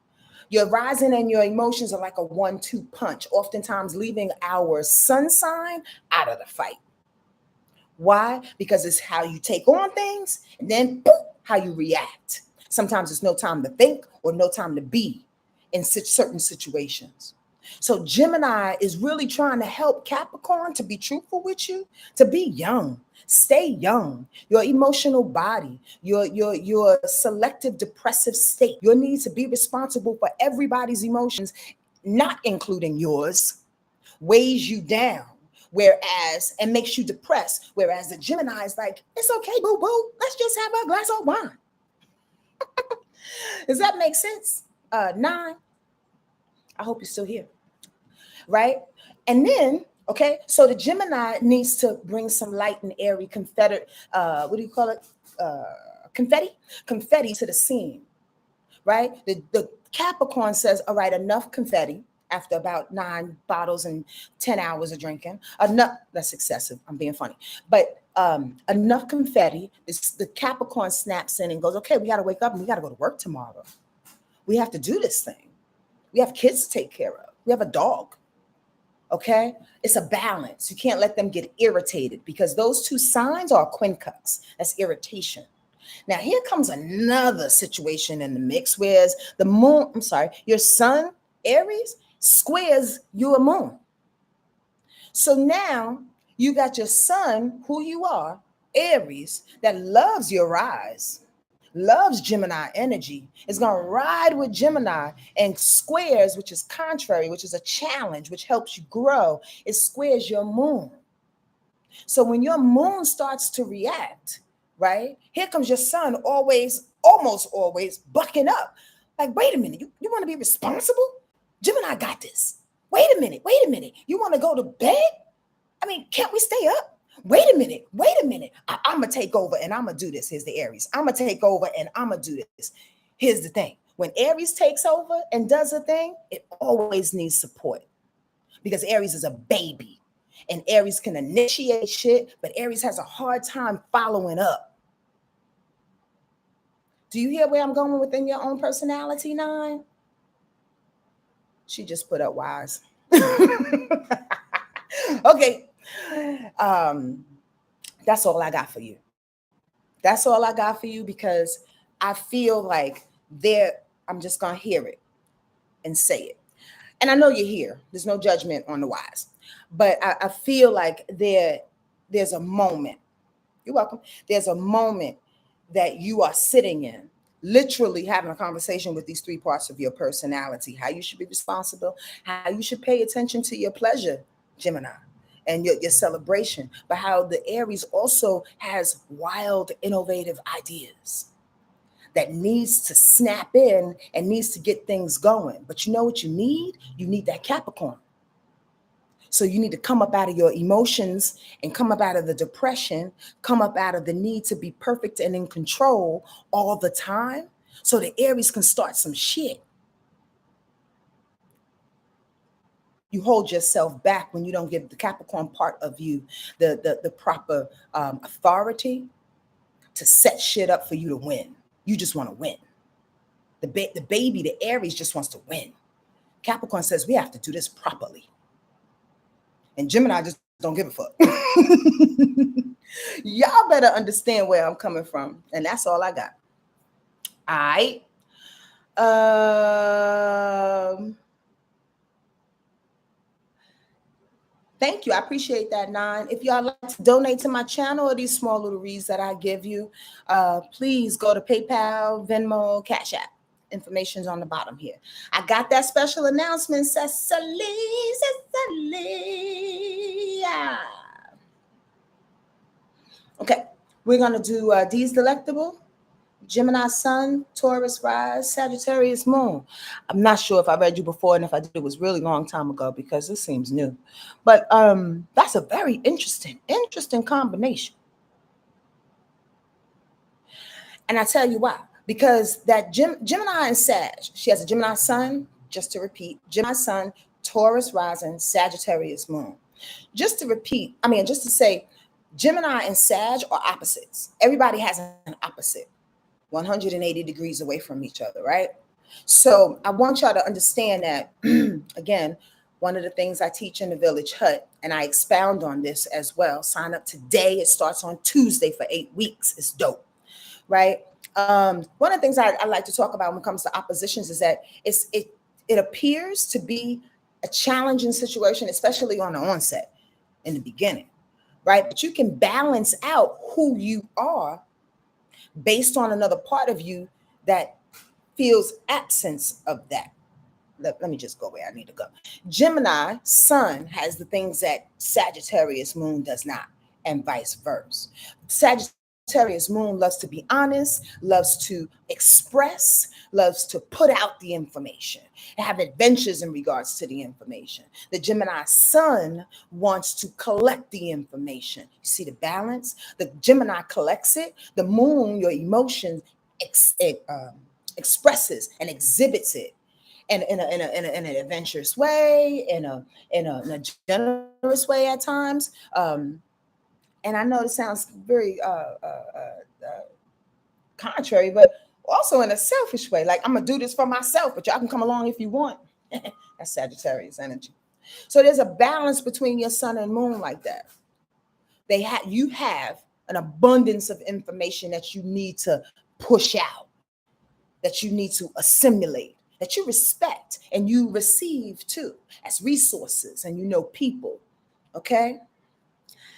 Your rising and your emotions are like a 1-2 punch, oftentimes leaving our sun sign out of the fight. Why? Because it's how you take on things and then boom, how you react. Sometimes it's no time to think or no time to be in certain situations. So Gemini is really trying to help Capricorn to be truthful with you, to be young, stay young. Your emotional body, your selective depressive state, your need to be responsible for everybody's emotions, not including yours, weighs you down. Whereas, and makes you depressed. Whereas the Gemini is like, it's okay, boo boo. Let's just have a glass of wine. Does that make sense? 9. I hope you're still here. Right? And then, okay, so the Gemini needs to bring some light and airy confetti, what do you call it? Confetti to the scene, right? The Capricorn says, all right, enough confetti after about 9 bottles and 10 hours of drinking. Enough, that's excessive. I'm being funny. But enough confetti. The Capricorn snaps in and goes, okay, we got to wake up and we got to go to work tomorrow. We have to do this thing. We have kids to take care of. We have a dog. Okay? It's a balance. You can't let them get irritated because those 2 signs are quincunx. That's irritation. Now, here comes another situation in the mix, whereas the moon, your sun, Aries, squares your moon. So now you got your sun, who you are, Aries, that loves your rise, loves Gemini energy, is going to ride with Gemini, and squares, which is contrary, which is a challenge, which helps you grow. It squares your moon. So when your moon starts to react, right, here comes your sun almost always bucking up. Like, wait a minute, you want to be responsible? Gemini got this. Wait a minute. You want to go to bed? I mean, can't we stay up? Wait a minute. I'm going to take over and I'm going to do this. Here's the Aries. I'm going to take over and I'm going to do this. Here's the thing. When Aries takes over and does a thing, it always needs support because Aries is a baby and Aries can initiate shit, but Aries has a hard time following up. Do you hear where I'm going within your own personality, 9? She just put up wise. Okay. That's all I got for you. That's all I got for you because I feel like I'm just going to hear it and say it. And I know you're here. There's no judgment on the wise. But I feel like there's a moment. You're welcome. There's a moment that you are sitting in, literally having a conversation with these 3 parts of your personality, how you should be responsible, how you should pay attention to your pleasure, Gemini, and your celebration, but how the Aries also has wild, innovative ideas that needs to snap in and needs to get things going. But you know what you need? You need that Capricorn. So you need to come up out of your emotions and come up out of the depression, come up out of the need to be perfect and in control all the time so the Aries can start some shit. You hold yourself back when you don't give the Capricorn part of you the proper authority to set shit up for you to win. You just want to win. The baby, the Aries just wants to win. Capricorn says we have to do this properly. And Gemini just don't give a fuck. Y'all better understand where I'm coming from. And that's all I got. All right. Thank you. I appreciate that, 9. If y'all like to donate to my channel or these small little reads that I give you, please go to PayPal, Venmo, Cash App. Information's on the bottom here. I got that special announcement, Cecily. Yeah. Okay, we're going to do D's Delectable, Gemini Sun, Taurus Rise, Sagittarius Moon. I'm not sure if I read you before, and if I did, it was really long time ago because this seems new. But that's a very interesting combination. And I tell you why. Because that Gemini and Sag, she has a Gemini Sun, just to repeat, Gemini Sun, Taurus Rising, Sagittarius Moon. Just to say, Gemini and Sag are opposites. Everybody has an opposite. 180 degrees away from each other, right? So I want y'all to understand that, again, one of the things I teach in the Village Hut, and I expound on this as well. Sign up today. It starts on Tuesday for 8 weeks. It's dope, right? One of the things I like to talk about when it comes to oppositions is that it appears to be a challenging situation, especially on the onset in the beginning, right? But you can balance out who you are based on another part of you that feels absence of that. Let me just go where I need to go. Gemini sun has the things that Sagittarius moon does not, and vice versa. Sagittarius moon loves to be honest, loves to express, loves to put out the information, have adventures in regards to the information. The Gemini sun wants to collect the information. You see the balance? The Gemini collects it. The moon, your emotions, expresses and exhibits it and in an adventurous way, in a generous way at times. And I know it sounds very contrary, but also in a selfish way. Like, I'm gonna do this for myself, but y'all can come along if you want. That's Sagittarius energy. So there's a balance between your sun and moon like that. You have an abundance of information that you need to push out, that you need to assimilate, that you respect and you receive too as resources, and you know people. Okay.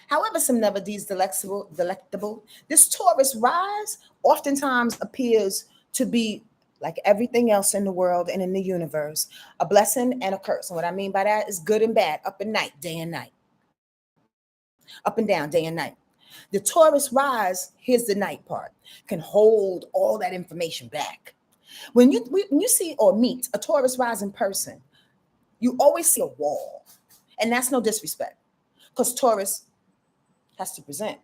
However, some never these delectable. This Taurus rise oftentimes appears to be, like everything else in the world and in the universe, a blessing and a curse. And what I mean by that is good and bad, up and night, day and night, up and down, day and night. The Taurus rise, here's the night part, can hold all that information back. When you see or meet a Taurus rising person, you always see a wall. And that's no disrespect, because Taurus has to present.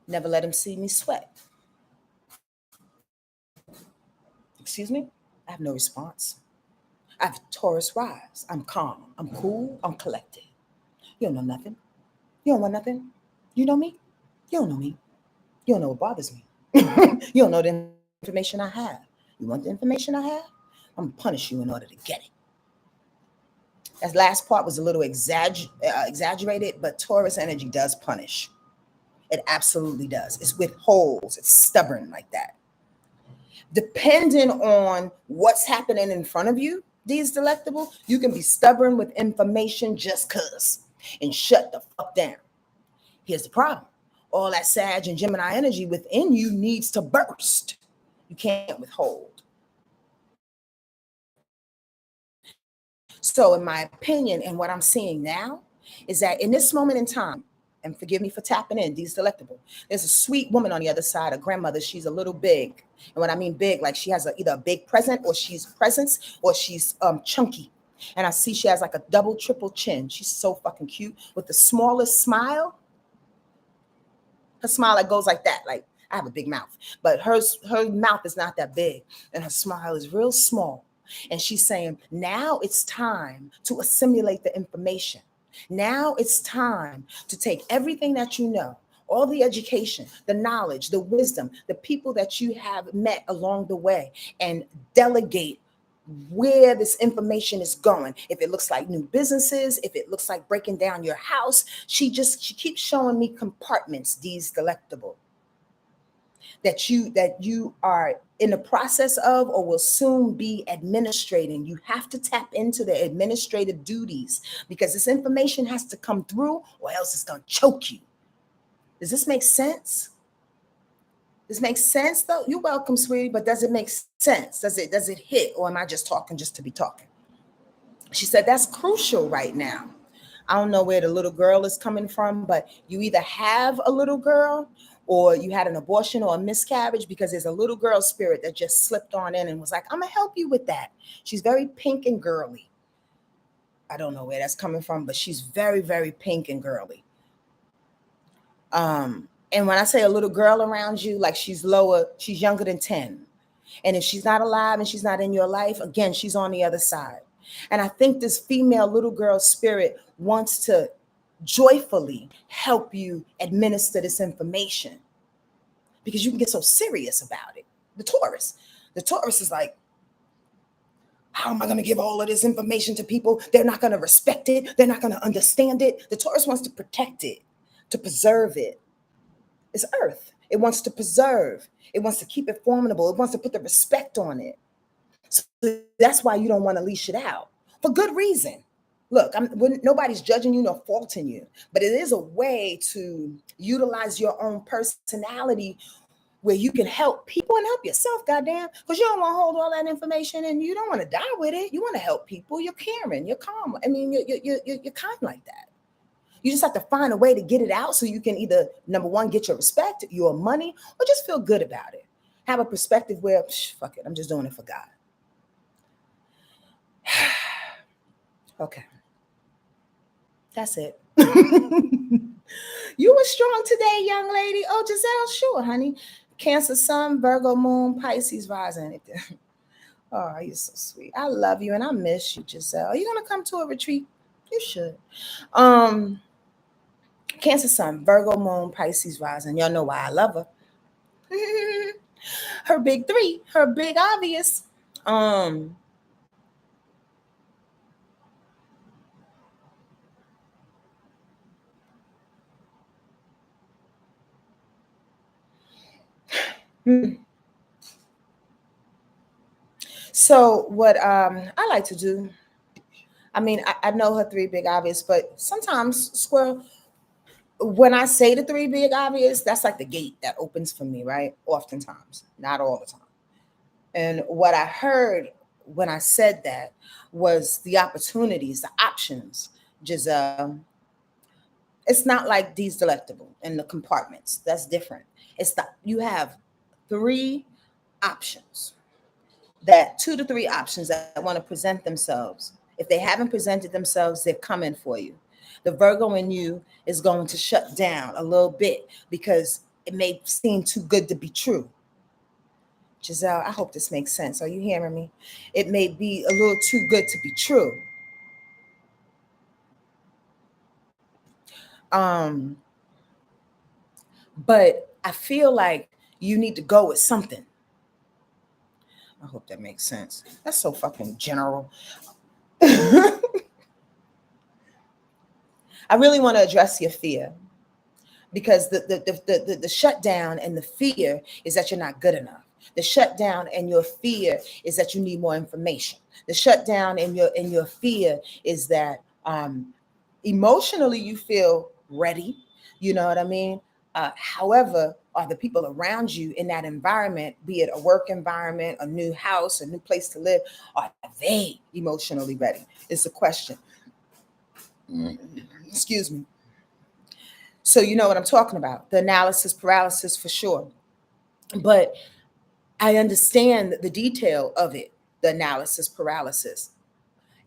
Never let him see me sweat. Excuse me? I have no response. I have Taurus rise. I'm calm. I'm cool. I'm collected. You don't know nothing. You don't want nothing. You know me? You don't know me. You don't know what bothers me. You don't know the information I have. You want the information I have? I'm going to punish you in order to get it. That last part was a little exaggerated, but Taurus energy does punish. It absolutely does. It's withholds. It's stubborn like that. Depending on what's happening in front of you, these delectable, you can be stubborn with information just cuz and shut the fuck down. Here's the problem. All that Sag and Gemini energy within you needs to burst. You can't withhold. So in my opinion, and what I'm seeing now, is that in this moment in time, and forgive me for tapping in, these delectable, there's a sweet woman on the other side, a grandmother. She's a little big. And when I mean big, like she has either a big presence, or she's chunky. And I see she has like a double, triple chin. She's so fucking cute with the smallest smile. Her smile that goes like that. Like, I have a big mouth, but her mouth is not that big, and her smile is real small. And she's saying, now it's time to assimilate the information. Now it's time to take everything that you know, all the education, the knowledge, the wisdom, the people that you have met along the way, and delegate where this information is going. If it looks like new businesses, if it looks like breaking down your house, she keeps showing me compartments, these delectable, that you are in the process of or will soon be administrating. You have to tap into the administrative duties, because this information has to come through, or else it's going to choke you. Does this make sense? This makes sense though? You're welcome, sweetie, but does it make sense? Does it hit, or am I just talking just to be talking? She said that's crucial right now. I don't know where the little girl is coming from, but you either have a little girl or you had an abortion or a miscarriage, because there's a little girl spirit that just slipped on in and was like, I'm gonna help you with that. She's very pink and girly. I don't know where that's coming from, but she's very, very pink and girly. And when I say a little girl around you, like she's younger than 10. And if she's not alive and she's not in your life, again, she's on the other side. And I think this female little girl spirit wants to joyfully help you administer this information. because you can get so serious about it. The Taurus is like, how am I going to give all of this information to people? They're not going to respect it. They're not going to understand it. The Taurus wants to protect it, to preserve it. It's earth. It wants to preserve. It wants to keep it formidable. It wants to put the respect on it. So that's why you don't want to leash it out, for good reason. Look, nobody's judging you nor faulting you, but it is a way to utilize your own personality where you can help people and help yourself, goddamn, because you don't want to hold all that information and you don't want to die with it. You want to help people. You're caring. You're calm. I mean, you're kind like that. You just have to find a way to get it out so you can either, number one, get your respect, your money, or just feel good about it. Have a perspective where, fuck it, I'm just doing it for God. Okay. That's it. You were strong today, young lady. Oh, Giselle, sure, honey. Cancer, Sun, Virgo, Moon, Pisces, rising. Oh, you're so sweet. I love you and I miss you, Giselle. Are you gonna come to a retreat? You should. Cancer, Sun, Virgo, Moon, Pisces, rising. Y'all know why I love her. Her big three, her big obvious. So what I like to do, I mean, I know her three big obvious, but sometimes, Squirrel, when I say the three big obvious, that's like the gate that opens for me, right? Oftentimes, not all the time. And what I heard when I said that was the opportunities, the options, Giselle. It's not like these delectable in the compartments. That's different. It's that you have three options, that 2 to 3 options that want to present themselves. If they haven't presented themselves, they're coming for you. The Virgo in you is going to shut down a little bit because it may seem too good to be true. Giselle, I hope this makes sense. Are you hearing me? It may be a little too good to be true. But I feel like you need to go with something. I hope that makes sense. That's so fucking general. I really want to address your fear, because the shutdown and the fear is that you're not good enough. The shutdown and your fear is that you need more information. The shutdown and your fear is that emotionally you feel ready. You know what I mean? However, are the people around you in that environment, be it a work environment, a new house, a new place to live, are they emotionally ready? It's a question. Excuse me. So you know what I'm talking about. The analysis paralysis for sure. But I understand the detail of it, the analysis paralysis.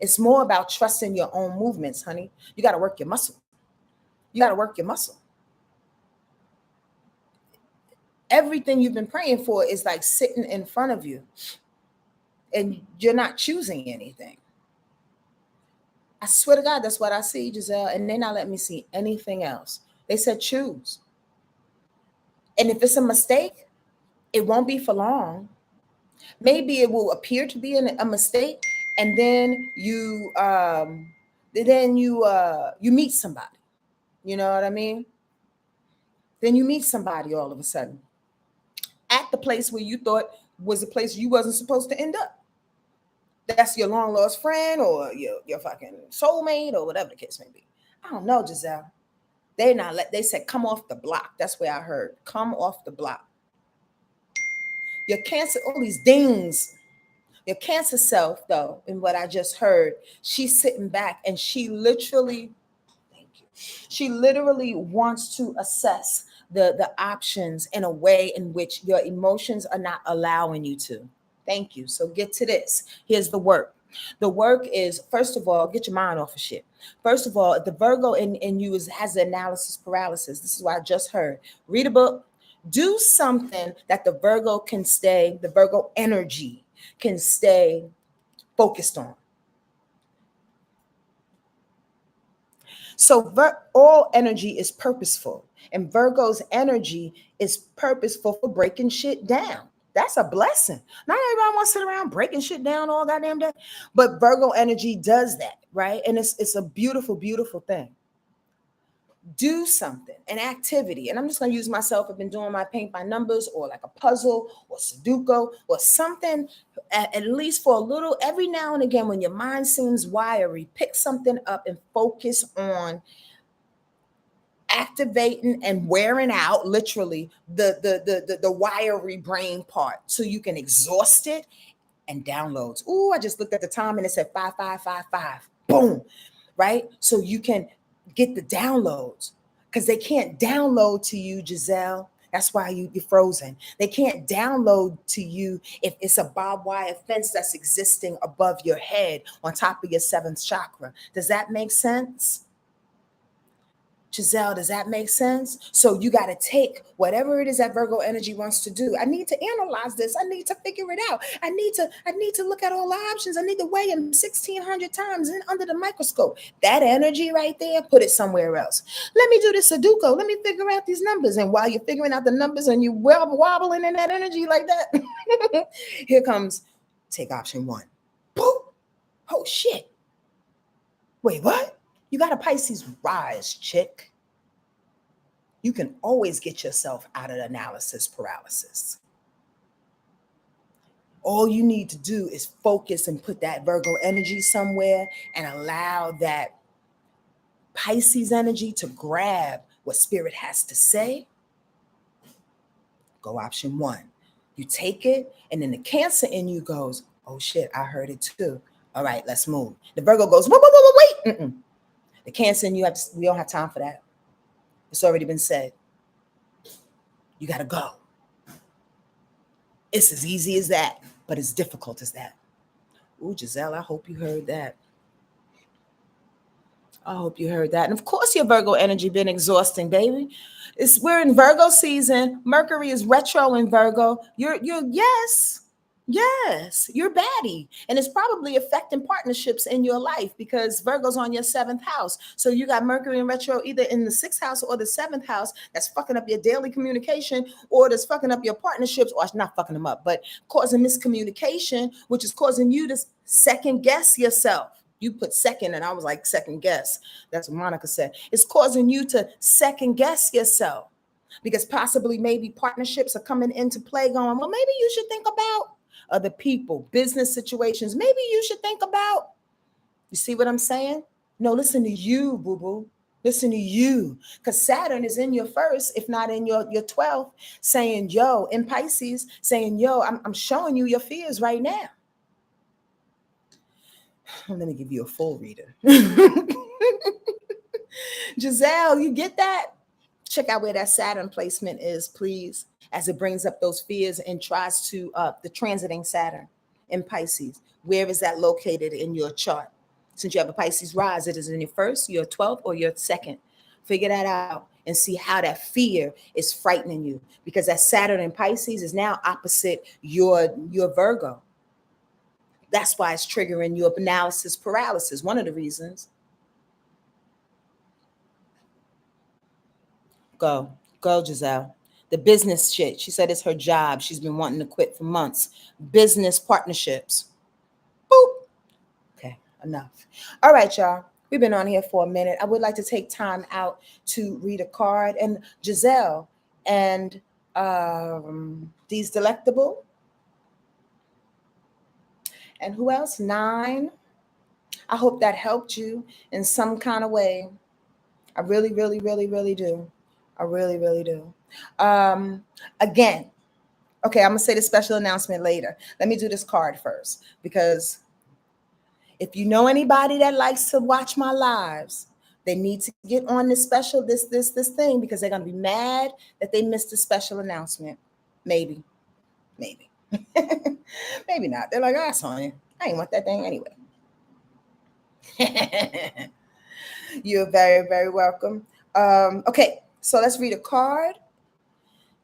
It's more about trusting your own movements, honey. You got to work your muscle. You got to work your muscle. Everything you've been praying for is like sitting in front of you, and you're not choosing anything. I swear to God, that's what I see, Giselle, and they're not letting me see anything else. They said choose. And if it's a mistake, it won't be for long. Maybe it will appear to be a mistake, and then you meet somebody. You know what I mean? Then you meet somebody all of a sudden at the place where you thought was a place you wasn't supposed to end up. That's your long lost friend or your fucking soulmate or whatever the case may be. I don't know, Giselle. They said come off the block. That's where I heard. Come off the block. Your cancer, all these dings. Your cancer self, though, in what I just heard, she's sitting back and she literally, thank you. She literally wants to assess the options in a way in which your emotions are not allowing you to. Thank you. So get to this. Here's the work. The work is, first of all, get your mind off of shit. First of all, the Virgo in you has the analysis paralysis. This is what I just heard. Read a book. Do something that the Virgo energy can stay focused on. So all energy is purposeful, and Virgo's energy is purposeful for breaking shit down. That's a blessing. Not everybody wants to sit around breaking shit down all goddamn day, but Virgo energy does that, right? And it's a beautiful, beautiful thing. Do something, an activity. And I'm just going to use myself. I've been doing my paint by numbers or like a puzzle or Sudoku or something, at least for a little, every now and again, when your mind seems wiry, pick something up and focus on activating and wearing out literally the wiry brain part so you can exhaust it and downloads. Ooh, I just looked at the time and it said 5555. Boom. Right? So you can get the downloads because they can't download to you, Giselle. That's why you're frozen. They can't download to you if it's a barbed wire fence that's existing above your head on top of your seventh chakra. Does that make sense? Giselle, does that make sense? So you got to take whatever it is that Virgo energy wants to do. I need to analyze this. I need to figure it out. I need to look at all the options. I need to weigh them 1,600 times under the microscope. That energy right there, put it somewhere else. Let me do this Sudoku. Let me figure out these numbers. And while you're figuring out the numbers and you wobbling in that energy like that, here comes take option one. Boop. Oh shit. Wait, what? You got a Pisces rise, chick. You can always get yourself out of analysis paralysis. All you need to do is focus and put that Virgo energy somewhere and allow that Pisces energy to grab what spirit has to say. Go option one. You take it, and then the Cancer in you goes, oh shit, I heard it too. All right, let's move. The Virgo goes, wait. Mm-mm. The Cancer in you, we don't have time for that. It's already been said. You got to go. It's as easy as that, but as difficult as that. Ooh, Giselle, I hope you heard that. I hope you heard that. And of course, your Virgo energy been exhausting, baby. We're in Virgo season. Mercury is retro in Virgo. You're yes, you're baddie. And it's probably affecting partnerships in your life because Virgo's on your seventh house. So you got Mercury in retro either in the sixth house or the seventh house that's fucking up your daily communication or that's fucking up your partnerships, or not fucking them up, but causing miscommunication, which is causing you to second guess yourself. You put second, and I was like, second guess. That's what Monica said. It's causing you to second guess yourself because possibly maybe partnerships are coming into play going, well, maybe you should think about other people, business situations. Maybe you should think about, you see what I'm saying? No, listen to you, boo-boo. Listen to you. Because Saturn is in your first, if not in your 12th, saying, yo, in Pisces, saying, yo, I'm showing you your fears right now. Let me give you a full reader. Giselle, you get that? Check out where that Saturn placement is, please, as it brings up those fears and tries to, the transiting Saturn in Pisces. Where is that located in your chart? Since you have a Pisces rise, it is in your first, your 12th, or your second. Figure that out and see how that fear is frightening you, because that Saturn in Pisces is now opposite your Virgo. That's why it's triggering your analysis paralysis. One of the reasons. Go, Giselle. The business shit. She said it's her job. She's been wanting to quit for months. Business partnerships. Boop. Okay, enough. All right, y'all. We've been on here for a minute. I would like to take time out to read a card. And Giselle and these delectable. And who else? 9. I hope that helped you in some kind of way. I really, really, really, really do. I really, really do. Again, okay, I'm going to say the special announcement later. Let me do this card first, because if you know anybody that likes to watch my lives, they need to get on this special, this thing, because they're going to be mad that they missed the special announcement. Maybe. Maybe not. They're like, ah, Sonya, I ain't want that thing anyway. You're very, very welcome. Okay, so let's read a card,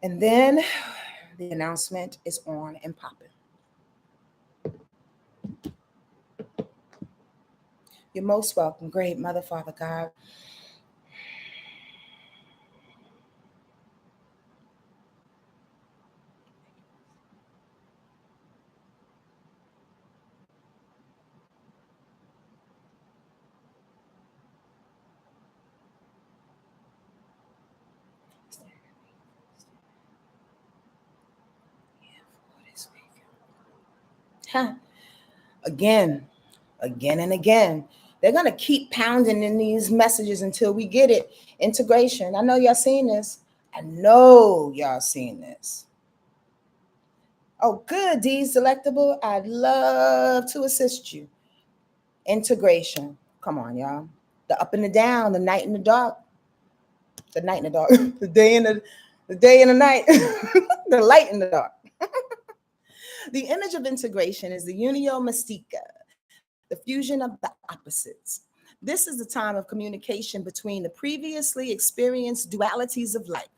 and then the announcement is on and popping. You're most welcome. Great, Mother, Father, God. Again, again and again. They're going to keep pounding in these messages until we get it. Integration. I know y'all seen this. I know y'all seen this. Oh, good, D's Delectable. I'd love to assist you. Integration. Come on, y'all. The up and the down, the night and the dark. The night and the dark. The day and the night. The light and the dark. The image of integration is the unio mystica, the fusion of the opposites. This is the time of communication between the previously experienced dualities of life.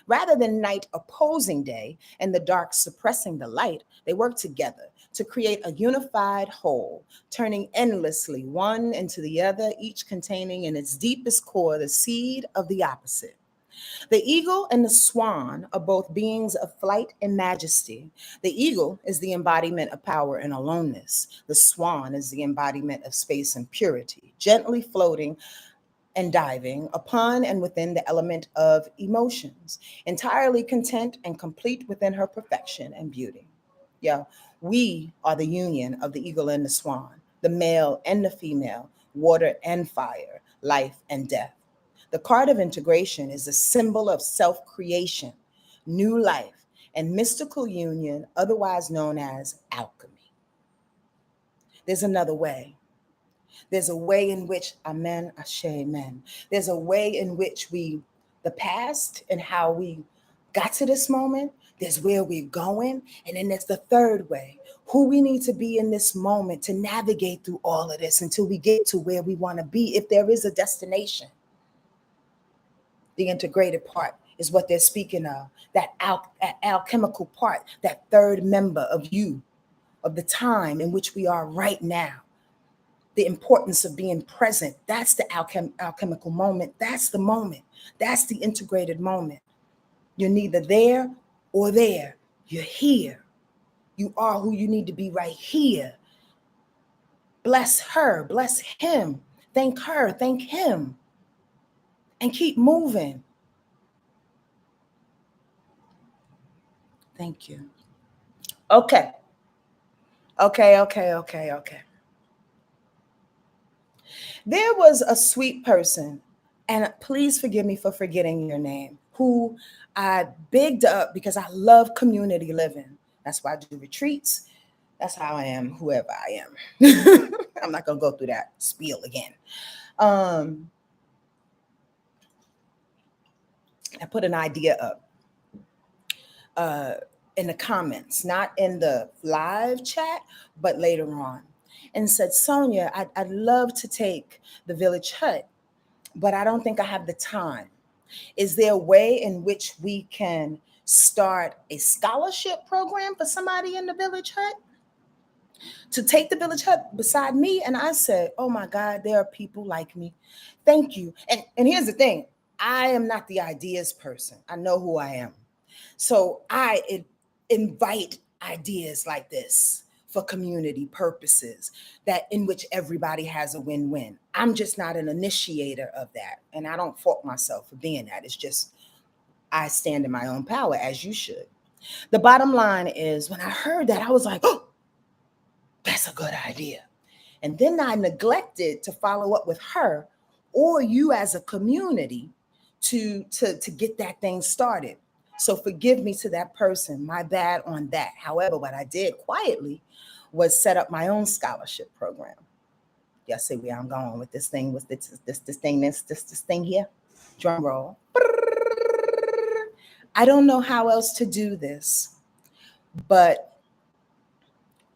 Rather than night opposing day and the dark suppressing the light, they work together to create a unified whole, turning endlessly one into the other, each containing in its deepest core the seed of the opposite. The eagle and the swan are both beings of flight and majesty. The eagle is the embodiment of power and aloneness. The swan is the embodiment of space and purity, gently floating and diving upon and within the element of emotions, entirely content and complete within her perfection and beauty. Yeah, we are the union of the eagle and the swan, the male and the female, water and fire, life and death. The card of integration is a symbol of self creation, new life, and mystical union, otherwise known as alchemy. There's another way. There's a way in which, amen, ashe, amen. There's a way in which the past and how we got to this moment, there's where we're going. And then there's the third way, who we need to be in this moment to navigate through all of this until we get to where we want to be, if there is a destination. The integrated part is what they're speaking of, that alchemical part, that third member of you, of the time in which we are right now. The importance of being present. That's the alchemical moment. That's the moment. That's the integrated moment. You're neither there or there. You're here. You are who you need to be right here. Bless her. Bless him. Thank her. Thank him. And keep moving. Thank you. Okay. Okay. There was a sweet person, and please forgive me for forgetting your name, who I bigged up because I love community living. That's why I do retreats. That's how I am, whoever I am. I'm not going to go through that spiel again. I put an idea up in the comments, not in the live chat, but later on, and said, Sonja, I'd love to take the village hut, but I don't think I have the time. Is there a way in which we can start a scholarship program for somebody in the village hut to take the village hut beside me? And I said, oh my God, there are people like me. Thank you. And here's the thing. I am not the ideas person. I know who I am. So I invite ideas like this for community purposes, that in which everybody has a win-win. I'm just not an initiator of that. And I don't fault myself for being that. It's just, I stand in my own power, as you should. The bottom line is, when I heard that, I was like, oh, that's a good idea. And then I neglected to follow up with her or you as a community to get that thing started. So forgive me to that person, my bad on that. However, what I did quietly was set up my own scholarship program. Y'all see where I'm going with this thing, with this thing here. Drum roll. I don't know how else to do this, but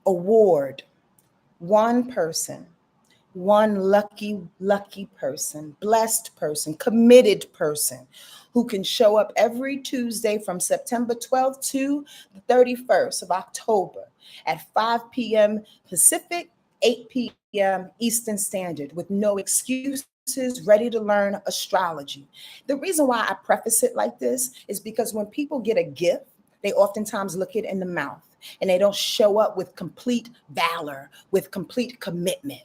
award one person, one lucky person, blessed person, committed person who can show up every Tuesday from September 12th to the 31st of October at 5 p.m. Pacific, 8 p.m. Eastern Standard, with no excuses, ready to learn astrology. The reason why I preface it like this is because when people get a gift, they oftentimes look it in the mouth and they don't show up with complete valor, with complete commitment.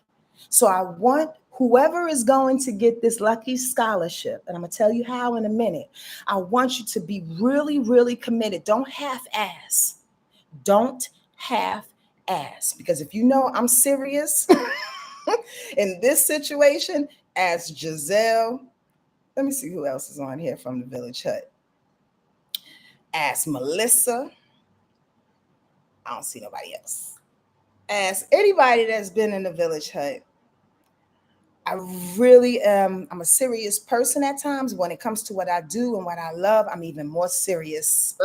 So I want whoever is going to get this lucky scholarship, and I'm going to tell you how in a minute, I want you to be really, really committed. Don't half-ass. Don't half-ass. ask. Because if you know I'm serious in this situation, ask Giselle. Let me see who else is on here from the Village Hut. Ask Melissa. I don't see nobody else. Ask anybody that's been in the Village Hut. I really am. I'm a serious person at times. When it comes to what I do and what I love, I'm even more serious.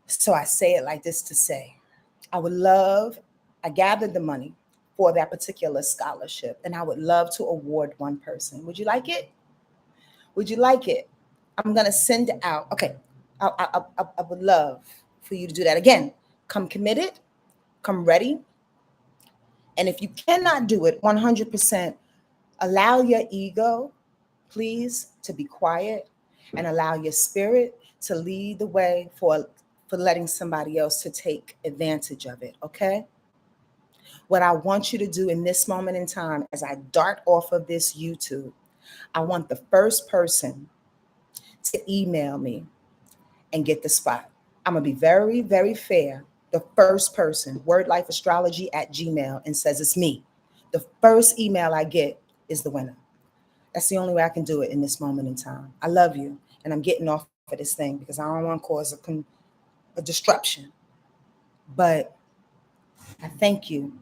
So I say it like this to say, I gathered the money for that particular scholarship, and I would love to award one person. Would you like it? Would you like it? I'm going to send out. Okay. I would love for you to do that. Again, come committed, come ready. And if you cannot do it 100%, allow your ego, please, to be quiet and allow your spirit to lead the way for letting somebody else to take advantage of it, okay? What I want you to do in this moment in time, as I dart off of this YouTube, I want the first person to email me and get the spot. I'm going to be very, very fair. The first person, wordlifeastrology@gmail, and says it's me. The first email I get is the winner. That's the only way I can do it in this moment in time. I love you, and I'm getting off of this thing because I don't want to cause a disruption. But I thank you.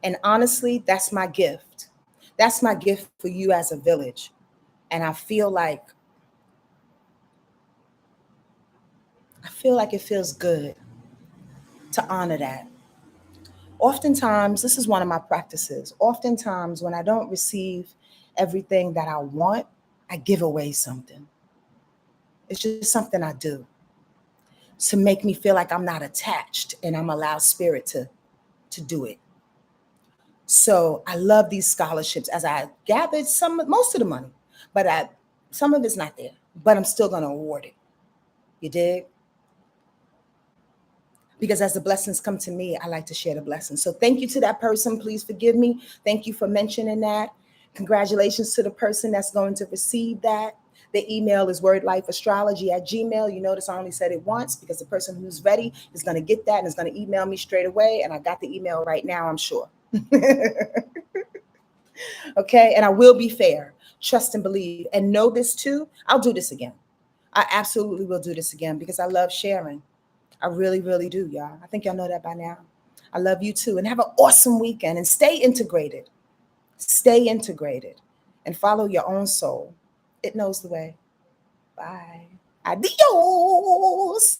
And honestly, that's my gift. That's my gift for you as a village. And I feel like it feels good to honor that. Oftentimes, this is one of my practices. Oftentimes, when I don't receive everything that I want, I give away something. It's just something I do to make me feel like I'm not attached and I'm allowed spirit to do it. So I love these scholarships as I gathered most of the money, but some of it's not there, but I'm still going to award it. You dig? Because as the blessings come to me, I like to share the blessings. So thank you to that person. Please forgive me. Thank you for mentioning that. Congratulations to the person that's going to receive that. The email is wordlifeastrology@gmail. You notice I only said it once because the person who's ready is going to get that and is going to email me straight away. And I got the email right now, I'm sure. Okay. And I will be fair. Trust and believe. And know this too. I'll do this again. I absolutely will do this again because I love sharing. I really, really do, y'all. I think y'all know that by now. I love you too. And have an awesome weekend and stay integrated. Stay integrated and follow your own soul. It knows the way. Bye. Adios.